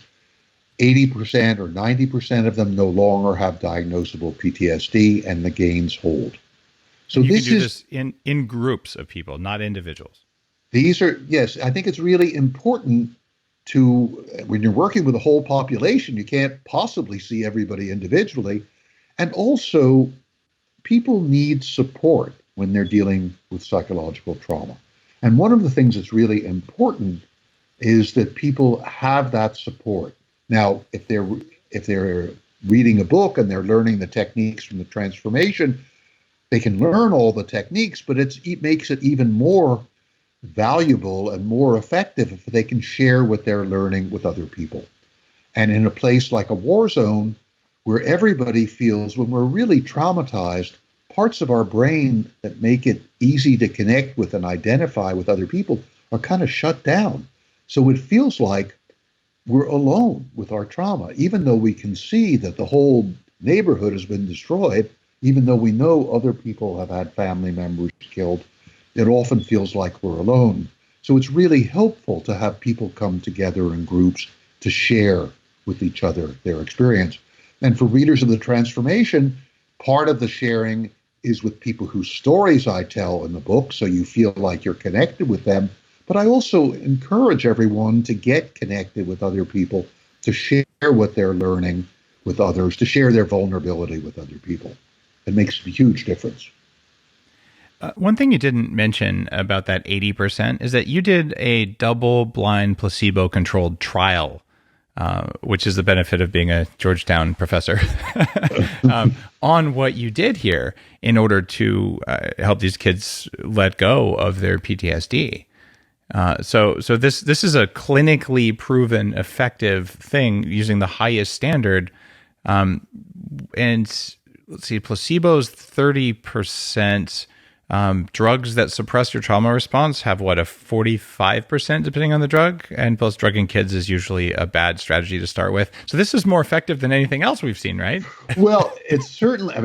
80% or 90% of them no longer have diagnosable PTSD, and the gains hold. So you can do this in groups of people, not individuals. Yes, I think it's really important to, when you're working with a whole population, you can't possibly see everybody individually. And also, people need support when they're dealing with psychological trauma. And one of the things that's really important is that people have that support. Now, if they're reading a book and they're learning the techniques from the transformation, they can learn all the techniques, but it makes it even more valuable and more effective if they can share what they're learning with other people. And in a place like a war zone, where everybody feels, when we're really traumatized, parts of our brain that make it easy to connect with and identify with other people are kind of shut down. So it feels like we're alone with our trauma, even though we can see that the whole neighborhood has been destroyed, even though we know other people have had family members killed. It often feels like we're alone. So it's really helpful to have people come together in groups to share with each other their experience. And for readers of the transformation, part of the sharing is with people whose stories I tell in the book, so you feel like you're connected with them. But I also encourage everyone to get connected with other people, to share what they're learning with others, to share their vulnerability with other people. It makes a huge difference. One thing you didn't mention about that 80% is that you did a double-blind placebo-controlled trial, which is the benefit of being a Georgetown professor, on what you did here in order to help these kids let go of their PTSD. So this is a clinically proven effective thing using the highest standard. And let's see, placebo's 30%. Drugs that suppress your trauma response have a 45% depending on the drug, and plus drugging kids is usually a bad strategy to start with. So this is more effective than anything else we've seen, right? Well, it's certainly,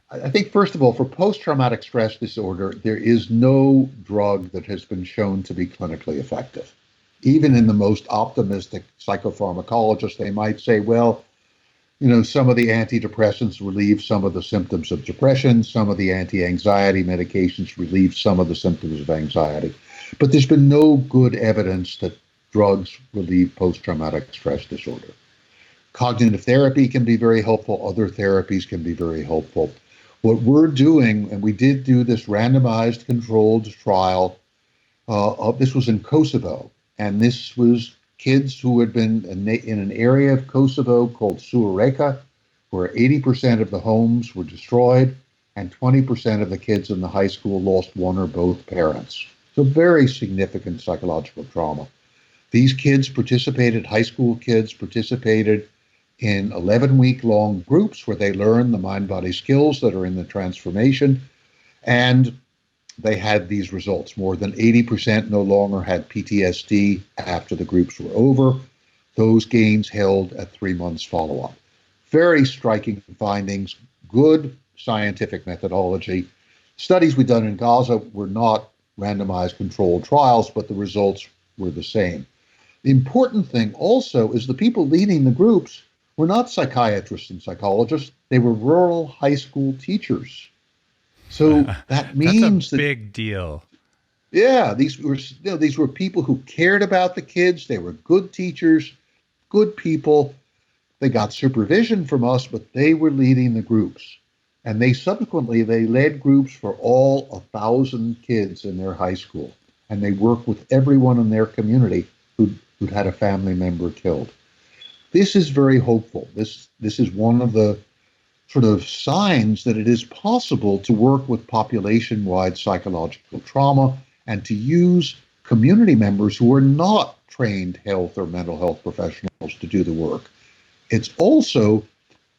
I think first of all, for post-traumatic stress disorder, there is no drug that has been shown to be clinically effective. Even in the most optimistic psychopharmacologists, they might say, well, some of the antidepressants relieve some of the symptoms of depression. Some of the anti-anxiety medications relieve some of the symptoms of anxiety. But there's been no good evidence that drugs relieve post-traumatic stress disorder. Cognitive therapy can be very helpful. Other therapies can be very helpful. What we're doing, and we did do this randomized controlled trial, this was in Kosovo, and this was kids who had been in an area of Kosovo called Sureka, where 80% of the homes were destroyed and 20% of the kids in the high school lost one or both parents. So very significant psychological trauma. These kids high school kids participated in 11-week-long groups where they learned the mind-body skills that are in the transformation, and they had these results. More than 80% no longer had PTSD after the groups were over. Those gains held at 3 months follow-up. Very striking findings, good scientific methodology. Studies we've done in Gaza were not randomized controlled trials, but the results were the same. The important thing also is the people leading the groups were not psychiatrists and psychologists. They were rural high school teachers. So that means that's a big deal. Yeah, these were people who cared about the kids. They were good teachers, good people. They got supervision from us, but they were leading the groups. And they led groups for all 1,000 kids in their high school. And they worked with everyone in their community who'd had a family member killed. This is very hopeful. This is one of the sort of signs that it is possible to work with population-wide psychological trauma and to use community members who are not trained health or mental health professionals to do the work. It's also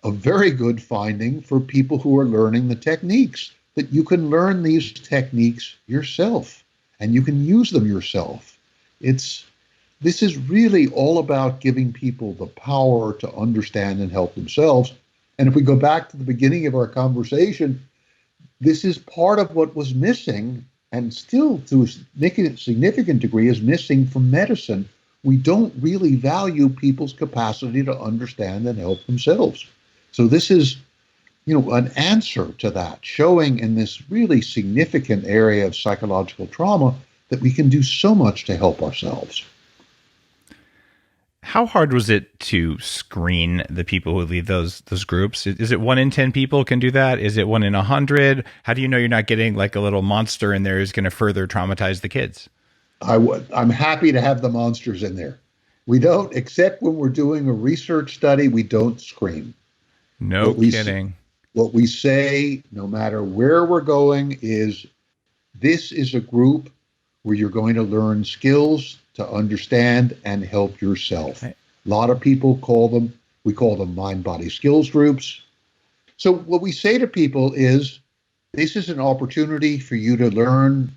a very good finding for people who are learning the techniques, that you can learn these techniques yourself and you can use them yourself. This is really all about giving people the power to understand and help themselves. And if we go back to the beginning of our conversation, this is part of what was missing and still to a significant degree is missing from medicine. We don't really value people's capacity to understand and help themselves. So this is, an answer to that, showing in this really significant area of psychological trauma that we can do so much to help ourselves. How hard was it to screen the people who lead those groups? Is it 1 in 10 people can do that? Is it 1 in 100? How do you know you're not getting like a little monster in there who's going to further traumatize the kids? I'm happy to have the monsters in there. We don't, except when we're doing a research study, we don't screen. No kidding. What we say, no matter where we're going, is this is a group where you're going to learn skills to understand and help yourself. A lot of people we call them mind-body skills groups. So what we say to people is, this is an opportunity for you to learn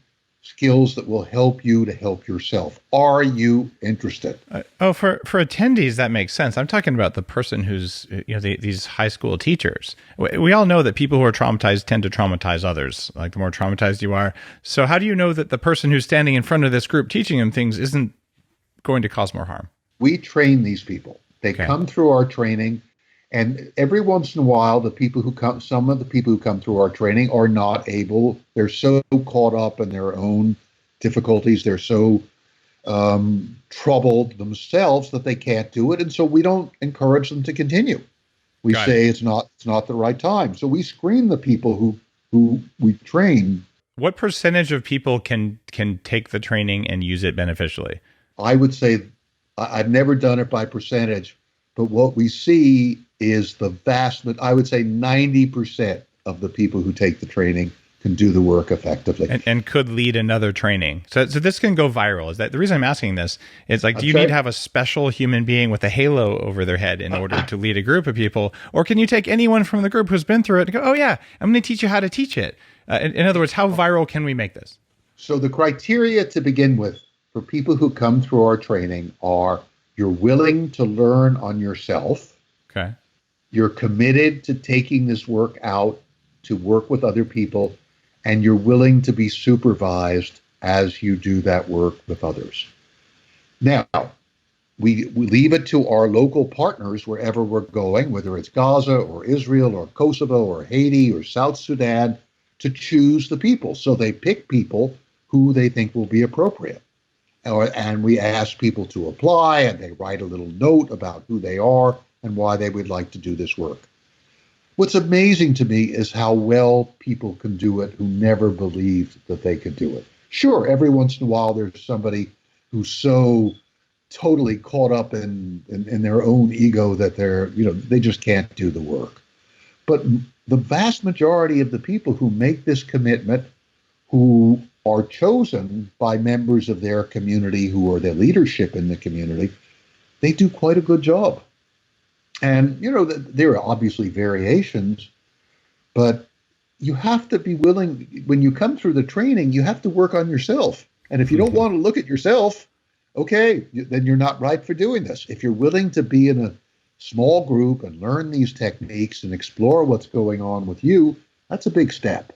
skills that will help you to help yourself. Are you interested? For attendees, that makes sense. I'm talking about the person who's, these high school teachers. We all know that people who are traumatized tend to traumatize others, like the more traumatized you are. So how do you know that the person who's standing in front of this group teaching them things isn't going to cause more harm? We train these people. They come through our training, And every once in a while, some of the people who come through our training are not able, they're so caught up in their own difficulties, they're so troubled themselves that they can't do it. And so we don't encourage them to continue. We Got say it. it's not the right time. So we screen the people who we train. What percentage of people can take the training and use it beneficially? I would say I've never done it by percentage, but what we see is I would say 90% of the people who take the training can do the work effectively. And could lead another training. So this can go viral. Is that the reason I'm asking this? It's like, do you need to have a special human being with a halo over their head in order to lead a group of people? Or can you take anyone from the group who's been through it and go, oh yeah, I'm going to teach you how to teach it? In other words, how viral can we make this? So the criteria to begin with for people who come through our training are you're willing to learn on yourself. Okay. You're committed to taking this work out to work with other people, and you're willing to be supervised as you do that work with others. Now, we leave it to our local partners wherever we're going, whether it's Gaza or Israel or Kosovo or Haiti or South Sudan, to choose the people. So they pick people who they think will be appropriate. And we ask people to apply, and they write a little note about who they are and why they would like to do this work. What's amazing to me is how well people can do it who never believed that they could do it. Sure, every once in a while there's somebody who's so totally caught up in their own ego that they just can't do the work. But the vast majority of the people who make this commitment, who are chosen by members of their community who are the leadership in the community, they do quite a good job. And, there are obviously variations, but you have to be willing, when you come through the training, you have to work on yourself. And if you don't want to look at yourself, okay, then you're not right for doing this. If you're willing to be in a small group and learn these techniques and explore what's going on with you, that's a big step.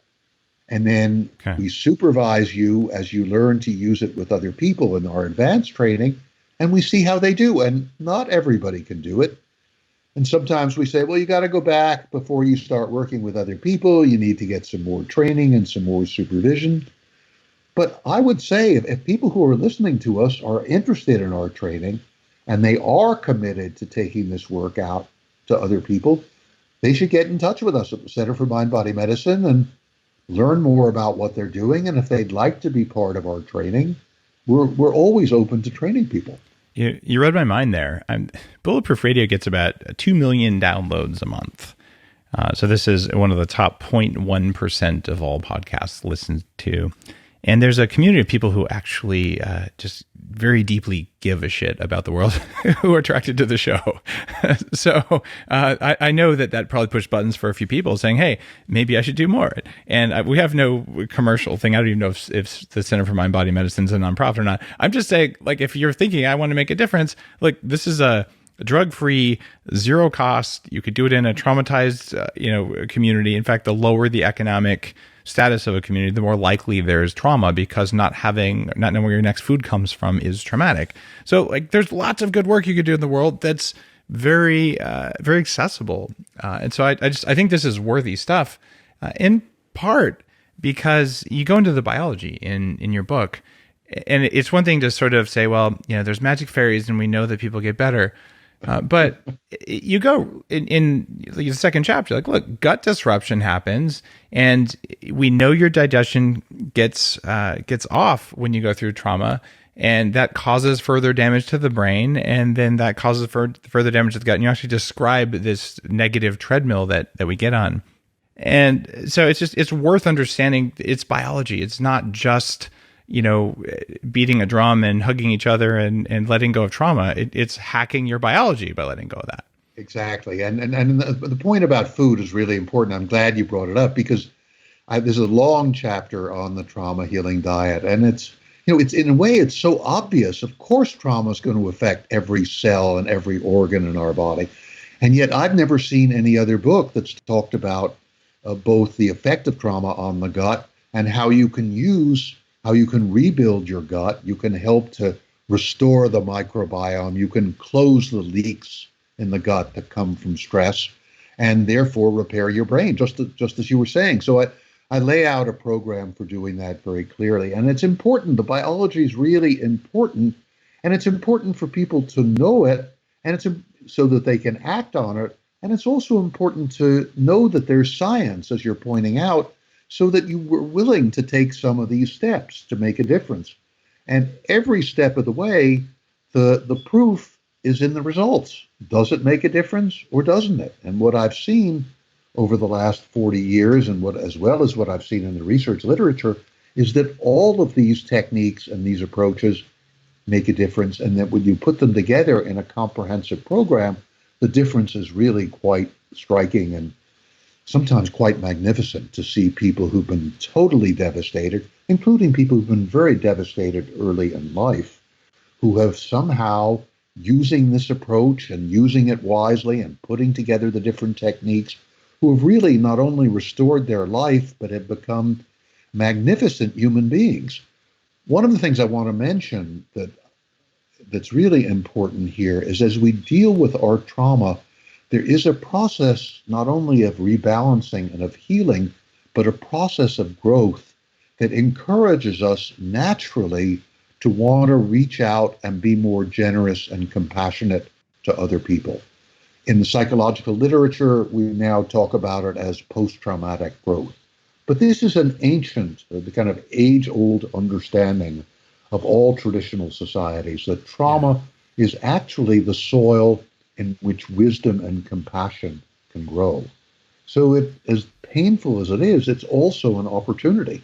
And then we supervise you as you learn to use it with other people in our advanced training, and we see how they do. And not everybody can do it. And sometimes we say, well, you got to go back before you start working with other people. You need to get some more training and some more supervision. But I would say if people who are listening to us are interested in our training and they are committed to taking this work out to other people, they should get in touch with us at the Center for Mind-Body Medicine and learn more about what they're doing. And if they'd like to be part of our training, we're always open to training people. You read my mind there. Bulletproof Radio gets about 2 million downloads a month. So this is one of the top 0.1% of all podcasts listened to. And there's a community of people who actually just very deeply give a shit about the world who are attracted to the show. So I know that probably pushed buttons for a few people saying, hey, maybe I should do more. And we have no commercial thing. I don't even know if the Center for Mind Body Medicine is a nonprofit or not. I'm just saying, like, if you're thinking I want to make a difference, like, this is a drug-free, zero cost. You could do it in a traumatized community. In fact, the lower the economic status of a community, the more likely there's trauma, because not knowing where your next food comes from is traumatic. So, like, there's lots of good work you could do in the world that's very, very accessible. And so I think this is worthy stuff, in part because you go into the biology in your book, and it's one thing to sort of say, well, there's magic fairies and we know that people get better. But you go in the second chapter, like, look, gut disruption happens, and we know your digestion gets off when you go through trauma, and that causes further damage to the brain, and then that causes further damage to the gut. And you actually describe this negative treadmill that we get on. And so it's worth understanding its biology. It's not just beating a drum and hugging each other and letting go of trauma. It's hacking your biology by letting go of that. Exactly. And the point about food is really important. I'm glad you brought it up, because there's a long chapter on the trauma healing diet. And it's in a way, it's so obvious. Of course, trauma is going to affect every cell and every organ in our body. And yet I've never seen any other book that's talked about both the effect of trauma on the gut and how you can rebuild your gut. You can help to restore the microbiome. You can close the leaks in the gut that come from stress, and therefore repair your brain, just as you were saying. So I lay out a program for doing that very clearly. And it's important. The biology is really important. And it's important for people to know it, and so that they can act on it. And it's also important to know that there's science, as you're pointing out, so that you were willing to take some of these steps to make a difference. And every step of the way, the proof is in the results. Does it make a difference or doesn't it? And what I've seen over the last 40 years, and as well as what I've seen in the research literature, is that all of these techniques and these approaches make a difference, and that when you put them together in a comprehensive program, the difference is really quite striking and sometimes quite magnificent to see people who've been totally devastated, including people who've been very devastated early in life, who have somehow, using this approach and using it wisely and putting together the different techniques, who have really not only restored their life, but have become magnificent human beings. One of the things I want to mention that's really important here is, as we deal with our trauma, there is a process not only of rebalancing and of healing, but a process of growth that encourages us naturally to want to reach out and be more generous and compassionate to other people. In the psychological literature, we now talk about it as post-traumatic growth. But this is an ancient, the kind of age-old understanding of all traditional societies, that trauma is actually the soil in which wisdom and compassion can grow. So as painful as it is, it's also an opportunity.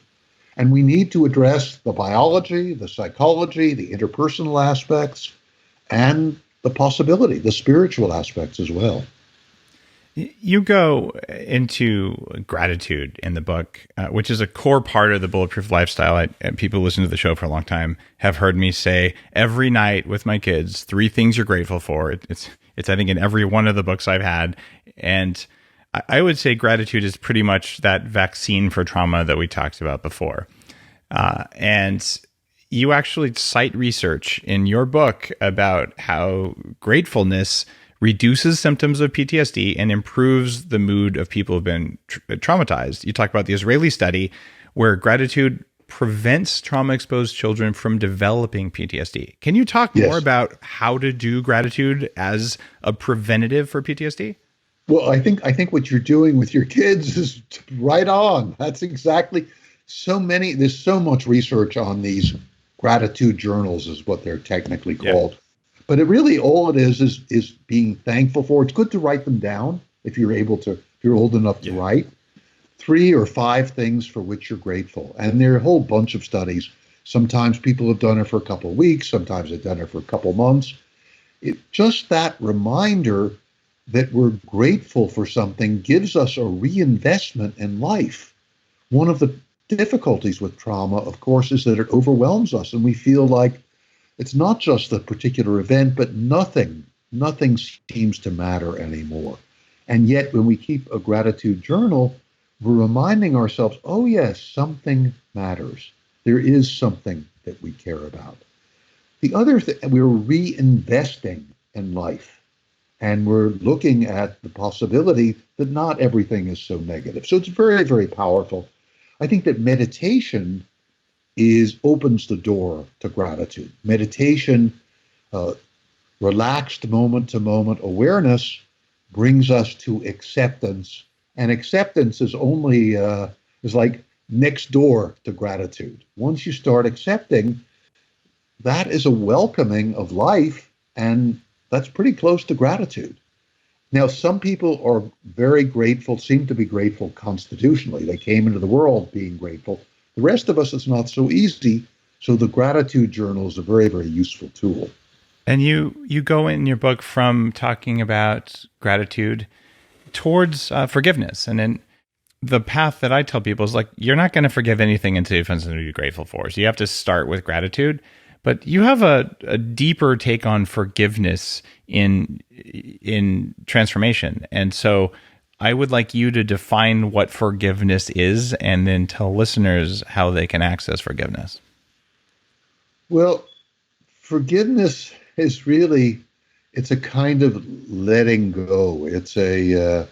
And we need to address the biology, the psychology, the interpersonal aspects, and the possibility, the spiritual aspects as well. You go into gratitude in the book, which is a core part of the Bulletproof lifestyle. People who listen to the show for a long time have heard me say every night with my kids, 3 things you're grateful for. It's I think in every one of the books I've had. And I would say gratitude is pretty much that vaccine for trauma that we talked about before. And you actually cite research in your book about how gratefulness reduces symptoms of PTSD and improves the mood of people who've been traumatized. You talk about the Israeli study where gratitude prevents trauma-exposed children from developing PTSD. Can you talk more about how to do gratitude as a preventative for PTSD? Well, I think what you're doing with your kids is right on. That's exactly there's so much research on these gratitude journals, is what they're technically called. Yeah. But it really, all it is being thankful for. It's good to write them down if you're old enough to write. 3 or 5 things for which you're grateful. And there are a whole bunch of studies. Sometimes people have done it for a couple of weeks. Sometimes they've done it for a couple of months. Just that reminder that we're grateful for something gives us a reinvestment in life. One of the difficulties with trauma, of course, is that it overwhelms us, and we feel like it's not just the particular event, but nothing seems to matter anymore. And yet, when we keep a gratitude journal, we're reminding ourselves, oh yes, something matters. There is something that we care about. The other thing, we're reinvesting in life, and we're looking at the possibility that not everything is so negative. So it's very, very powerful. I think that meditation opens the door to gratitude. Meditation, relaxed moment-to-moment awareness, brings us to acceptance, and acceptance is only is like next door to gratitude. Once you start accepting, that is a welcoming of life, and that's pretty close to gratitude. Now, some people are very grateful, seem to be grateful constitutionally. They came into the world being grateful. The rest of us, it's not so easy. So the gratitude journal is a very, very useful tool. And you go in your book from talking about gratitude towards forgiveness. And then the path that I tell people is like, you're not going to forgive anything until you find something to be grateful for. So you have to start with gratitude. But you have a deeper take on forgiveness in transformation. And so I would like you to define what forgiveness is and then tell listeners how they can access forgiveness. Well, forgiveness is really, it's a kind of letting go. It's a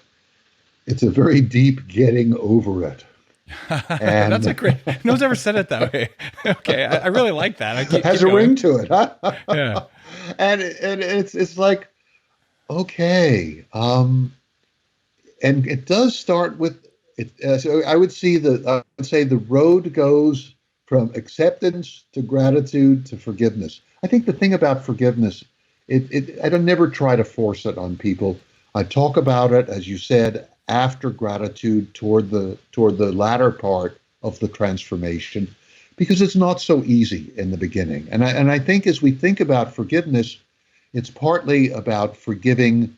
very deep getting over it. That's a And great. No one's ever said it that way. Okay, I really like that. I keep has a going. ring to it, huh? Yeah. And it's like, okay, and it does start with it. So I would say the road goes from acceptance to gratitude to forgiveness. I think the thing about forgiveness, I don't never try to force it on people. I talk about it, as you said, after gratitude toward the latter part of the transformation, because it's not so easy in the beginning. And I think as we think about forgiveness, it's partly about forgiving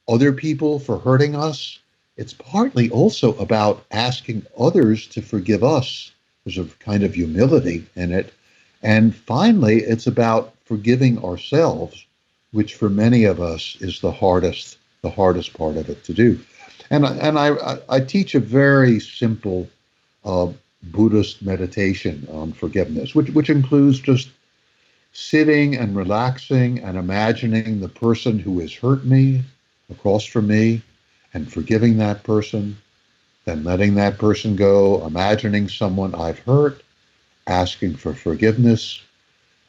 other people for hurting us. It's partly also about asking others to forgive us. There's a kind of humility in it. And finally, it's about forgiving ourselves, which for many of us is the hardest part of it to do. And I teach a very simple uh, Buddhist meditation on forgiveness, which includes just sitting and relaxing and imagining the person who has hurt me across from me and forgiving that person, then letting that person go, imagining someone I've hurt, asking for forgiveness,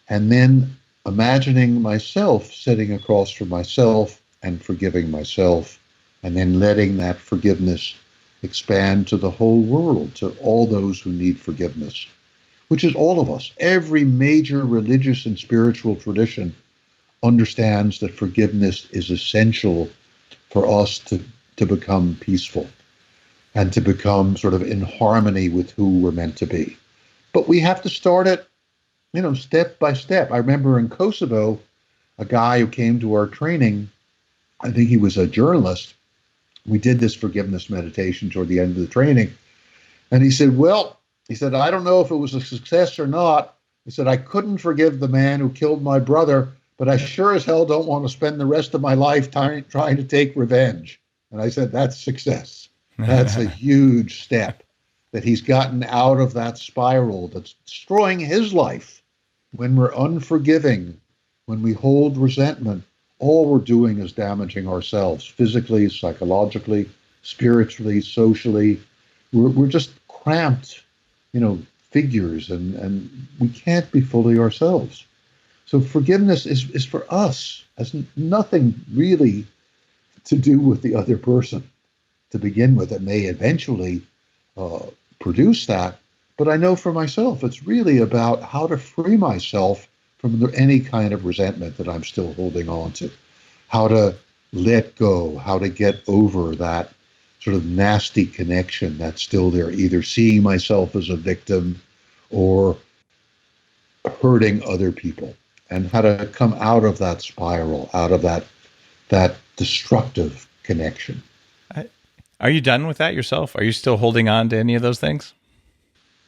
and then imagining myself sitting across from myself and forgiving myself, and then letting that forgiveness expand to the whole world, to all those who need forgiveness, which is all of us. Every major religious and spiritual tradition understands that forgiveness is essential for us to become peaceful and to become sort of in harmony with who we're meant to be. But we have to start it, step by step. I remember in Kosovo, a guy who came to our training, I think he was a journalist. We did this forgiveness meditation toward the end of the training. And he said, I don't know if it was a success or not. He said, I couldn't forgive the man who killed my brother, but I sure as hell don't want to spend the rest of my life trying to take revenge. And I said, that's success. That's a huge step, that he's gotten out of that spiral that's destroying his life. When we're unforgiving, when we hold resentment, all we're doing is damaging ourselves physically, psychologically, spiritually, socially. We're just cramped, figures, and we can't be fully ourselves. So forgiveness is for us, has nothing really to do with the other person to begin with. It may eventually produce that, but I know for myself, it's really about how to free myself from any kind of resentment that I'm still holding on to, how to let go, how to get over that sort of nasty connection that's still there, either seeing myself as a victim or hurting other people, and how to come out of that spiral, out of that destructive connection. Are you done with that yourself? Are you still holding on to any of those things?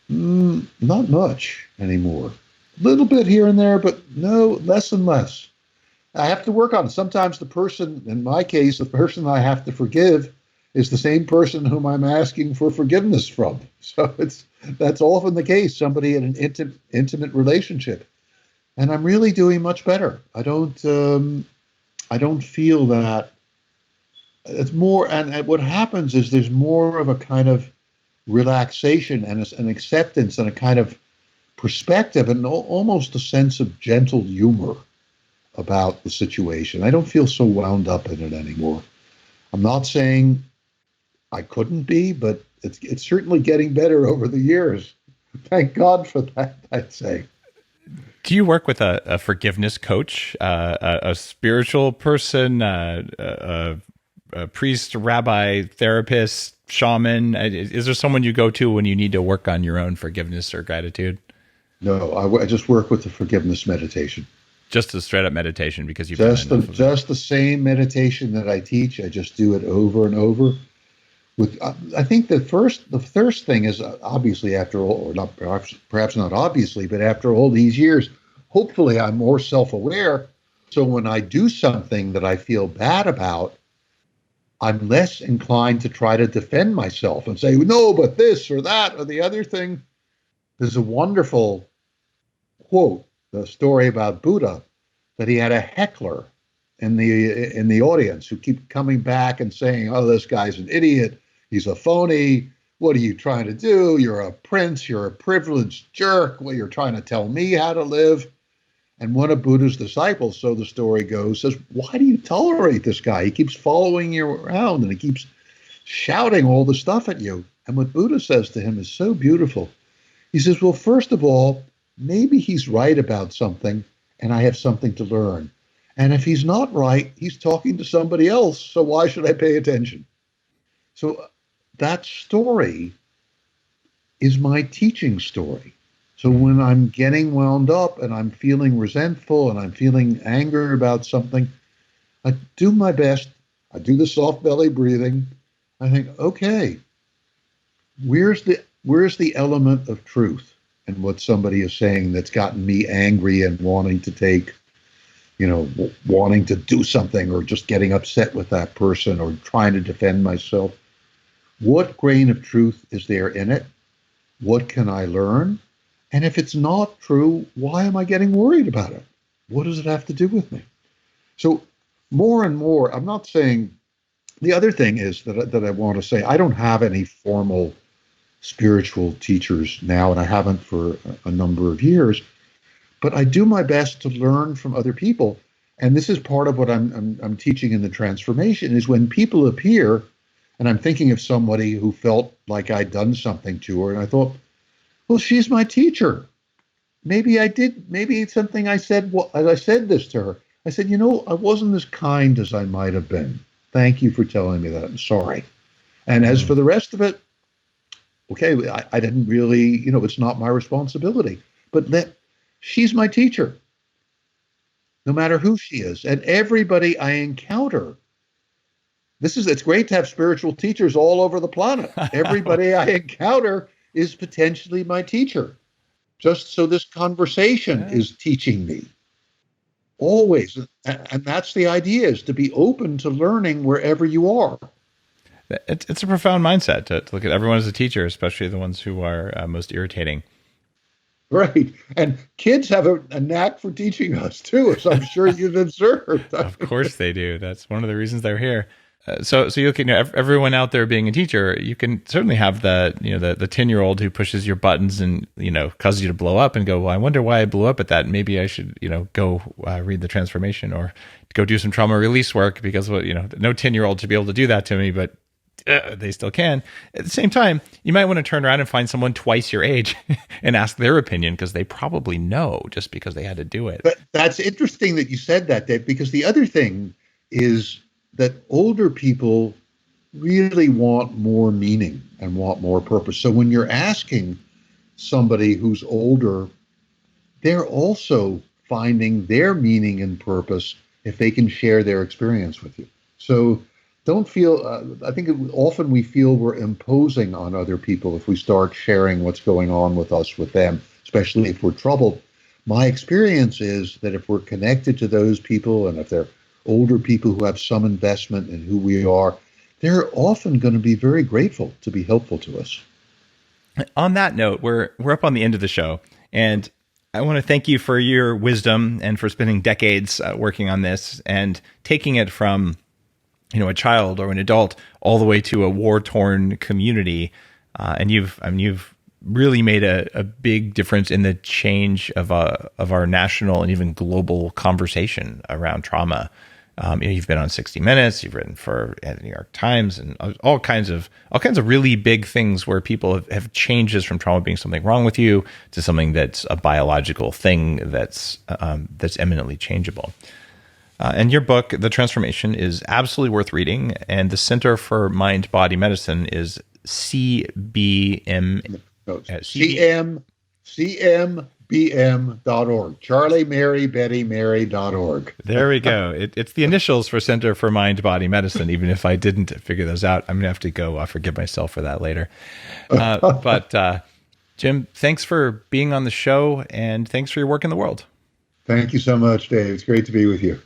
Not much anymore. A little bit here and there, but no, less and less. I have to work on it. Sometimes the person, in my case, the person I have to forgive is the same person whom I'm asking for forgiveness from. So that's often the case, somebody in an intimate relationship. And I'm really doing much better. I don't feel that. It's more, and what happens is there's more of a kind of relaxation and an acceptance and a kind of perspective and almost a sense of gentle humor about the situation. I don't feel so wound up in it anymore. I'm not saying I couldn't be, but it's certainly getting better over the years. Thank God for that, I'd say. Do you work with a forgiveness coach, a spiritual person, a priest, rabbi, therapist, shaman? Is there someone you go to when you need to work on your own forgiveness or gratitude? No, I just work with the forgiveness meditation. Just a straight up meditation, because you've just done enough of it. Just the same meditation that I teach. I just do it over and over. I think the first thing is, obviously, after all, or not, perhaps not obviously, but after all these years, hopefully I'm more self-aware. So when I do something that I feel bad about, I'm less inclined to try to defend myself and say, no, but this or that or the other thing. There's a wonderful quote, the story about Buddha, that he had a heckler in the audience who keep coming back and saying, "Oh, this guy's an idiot. He's a phony. What are you trying to do? You're a prince. You're a privileged jerk. Well, you're trying to tell me how to live." And one of Buddha's disciples, so the story goes, says, "Why do you tolerate this guy? He keeps following you around and he keeps shouting all the stuff at you." And what Buddha says to him is so beautiful. He says, "Well, first of all, maybe he's right about something and I have something to learn. And if he's not right, he's talking to somebody else. So why should I pay attention?" So that story is my teaching story. So when I'm getting wound up and I'm feeling resentful and I'm feeling anger about something, I do my best. I do the soft belly breathing. I think, okay, where's the element of truth in what somebody is saying that's gotten me angry and wanting to do something or just getting upset with that person or trying to defend myself? What grain of truth is there in it? What can I learn? And if it's not true, why am I getting worried about it? What does it have to do with me? So more and more, I'm not saying, the other thing is that I want to say, I don't have any formal spiritual teachers now, and I haven't for a number of years, but I do my best to learn from other people. And this is part of what I'm teaching in the transformation, is when people appear, and I'm thinking of somebody who felt like I'd done something to her, and I thought, well, she's my teacher. Maybe it's something I said, as I said this to her. I said, I wasn't as kind as I might have been. Thank you for telling me that. I'm sorry. And as for the rest of it, okay, I didn't really, it's not my responsibility. But she's my teacher, no matter who she is. And everybody I encounter, it's great to have spiritual teachers all over the planet. Everybody I encounter is potentially my teacher. Just so this conversation is teaching me. Always. And that's the idea, is to be open to learning wherever you are. It's a profound mindset to look at everyone as a teacher, especially the ones who are most irritating. Right. And kids have a knack for teaching us too, as I'm sure you've observed. Of course they do. That's one of the reasons they're here. So you can, everyone out there being a teacher, you can certainly have the 10-year-old who pushes your buttons and, causes you to blow up and go, well, I wonder why I blew up at that. Maybe I should, go read the transformation or go do some trauma release work, because no 10-year-old should be able to do that to me, but they still can. At the same time, you might want to turn around and find someone twice your age and ask their opinion, because they probably know just because they had to do it. But that's interesting that you said that, Dave, because the other thing is that older people really want more meaning and want more purpose. So when you're asking somebody who's older, they're also finding their meaning and purpose if they can share their experience with you. So don't feel, I think often we feel we're imposing on other people if we start sharing what's going on with us with them, especially if we're troubled. My experience is that if we're connected to those people, and if they're older people who have some investment in who we are, they're often going to be very grateful to be helpful to us. On that note, we're up on the end of the show, and I want to thank you for your wisdom and for spending decades working on this and taking it from a child or an adult all the way to a war-torn community, and you've really made a big difference in the change of our national and even global conversation around trauma. You've been on 60 Minutes, you've written for the New York Times, and all kinds of really big things where people have changed this from trauma being something wrong with you to something that's a biological thing that's eminently changeable. And your book, The Transformation, is absolutely worth reading. And the Center for Mind Body Medicine is CMBM.org. Charlie, Mary, Betty, Mary.org. There we go. It's the initials for Center for Mind Body Medicine. Even if I didn't figure those out, I'm going to have to go forgive myself for that later. But Jim, thanks for being on the show, and thanks for your work in the world. Thank you so much, Dave. It's great to be with you.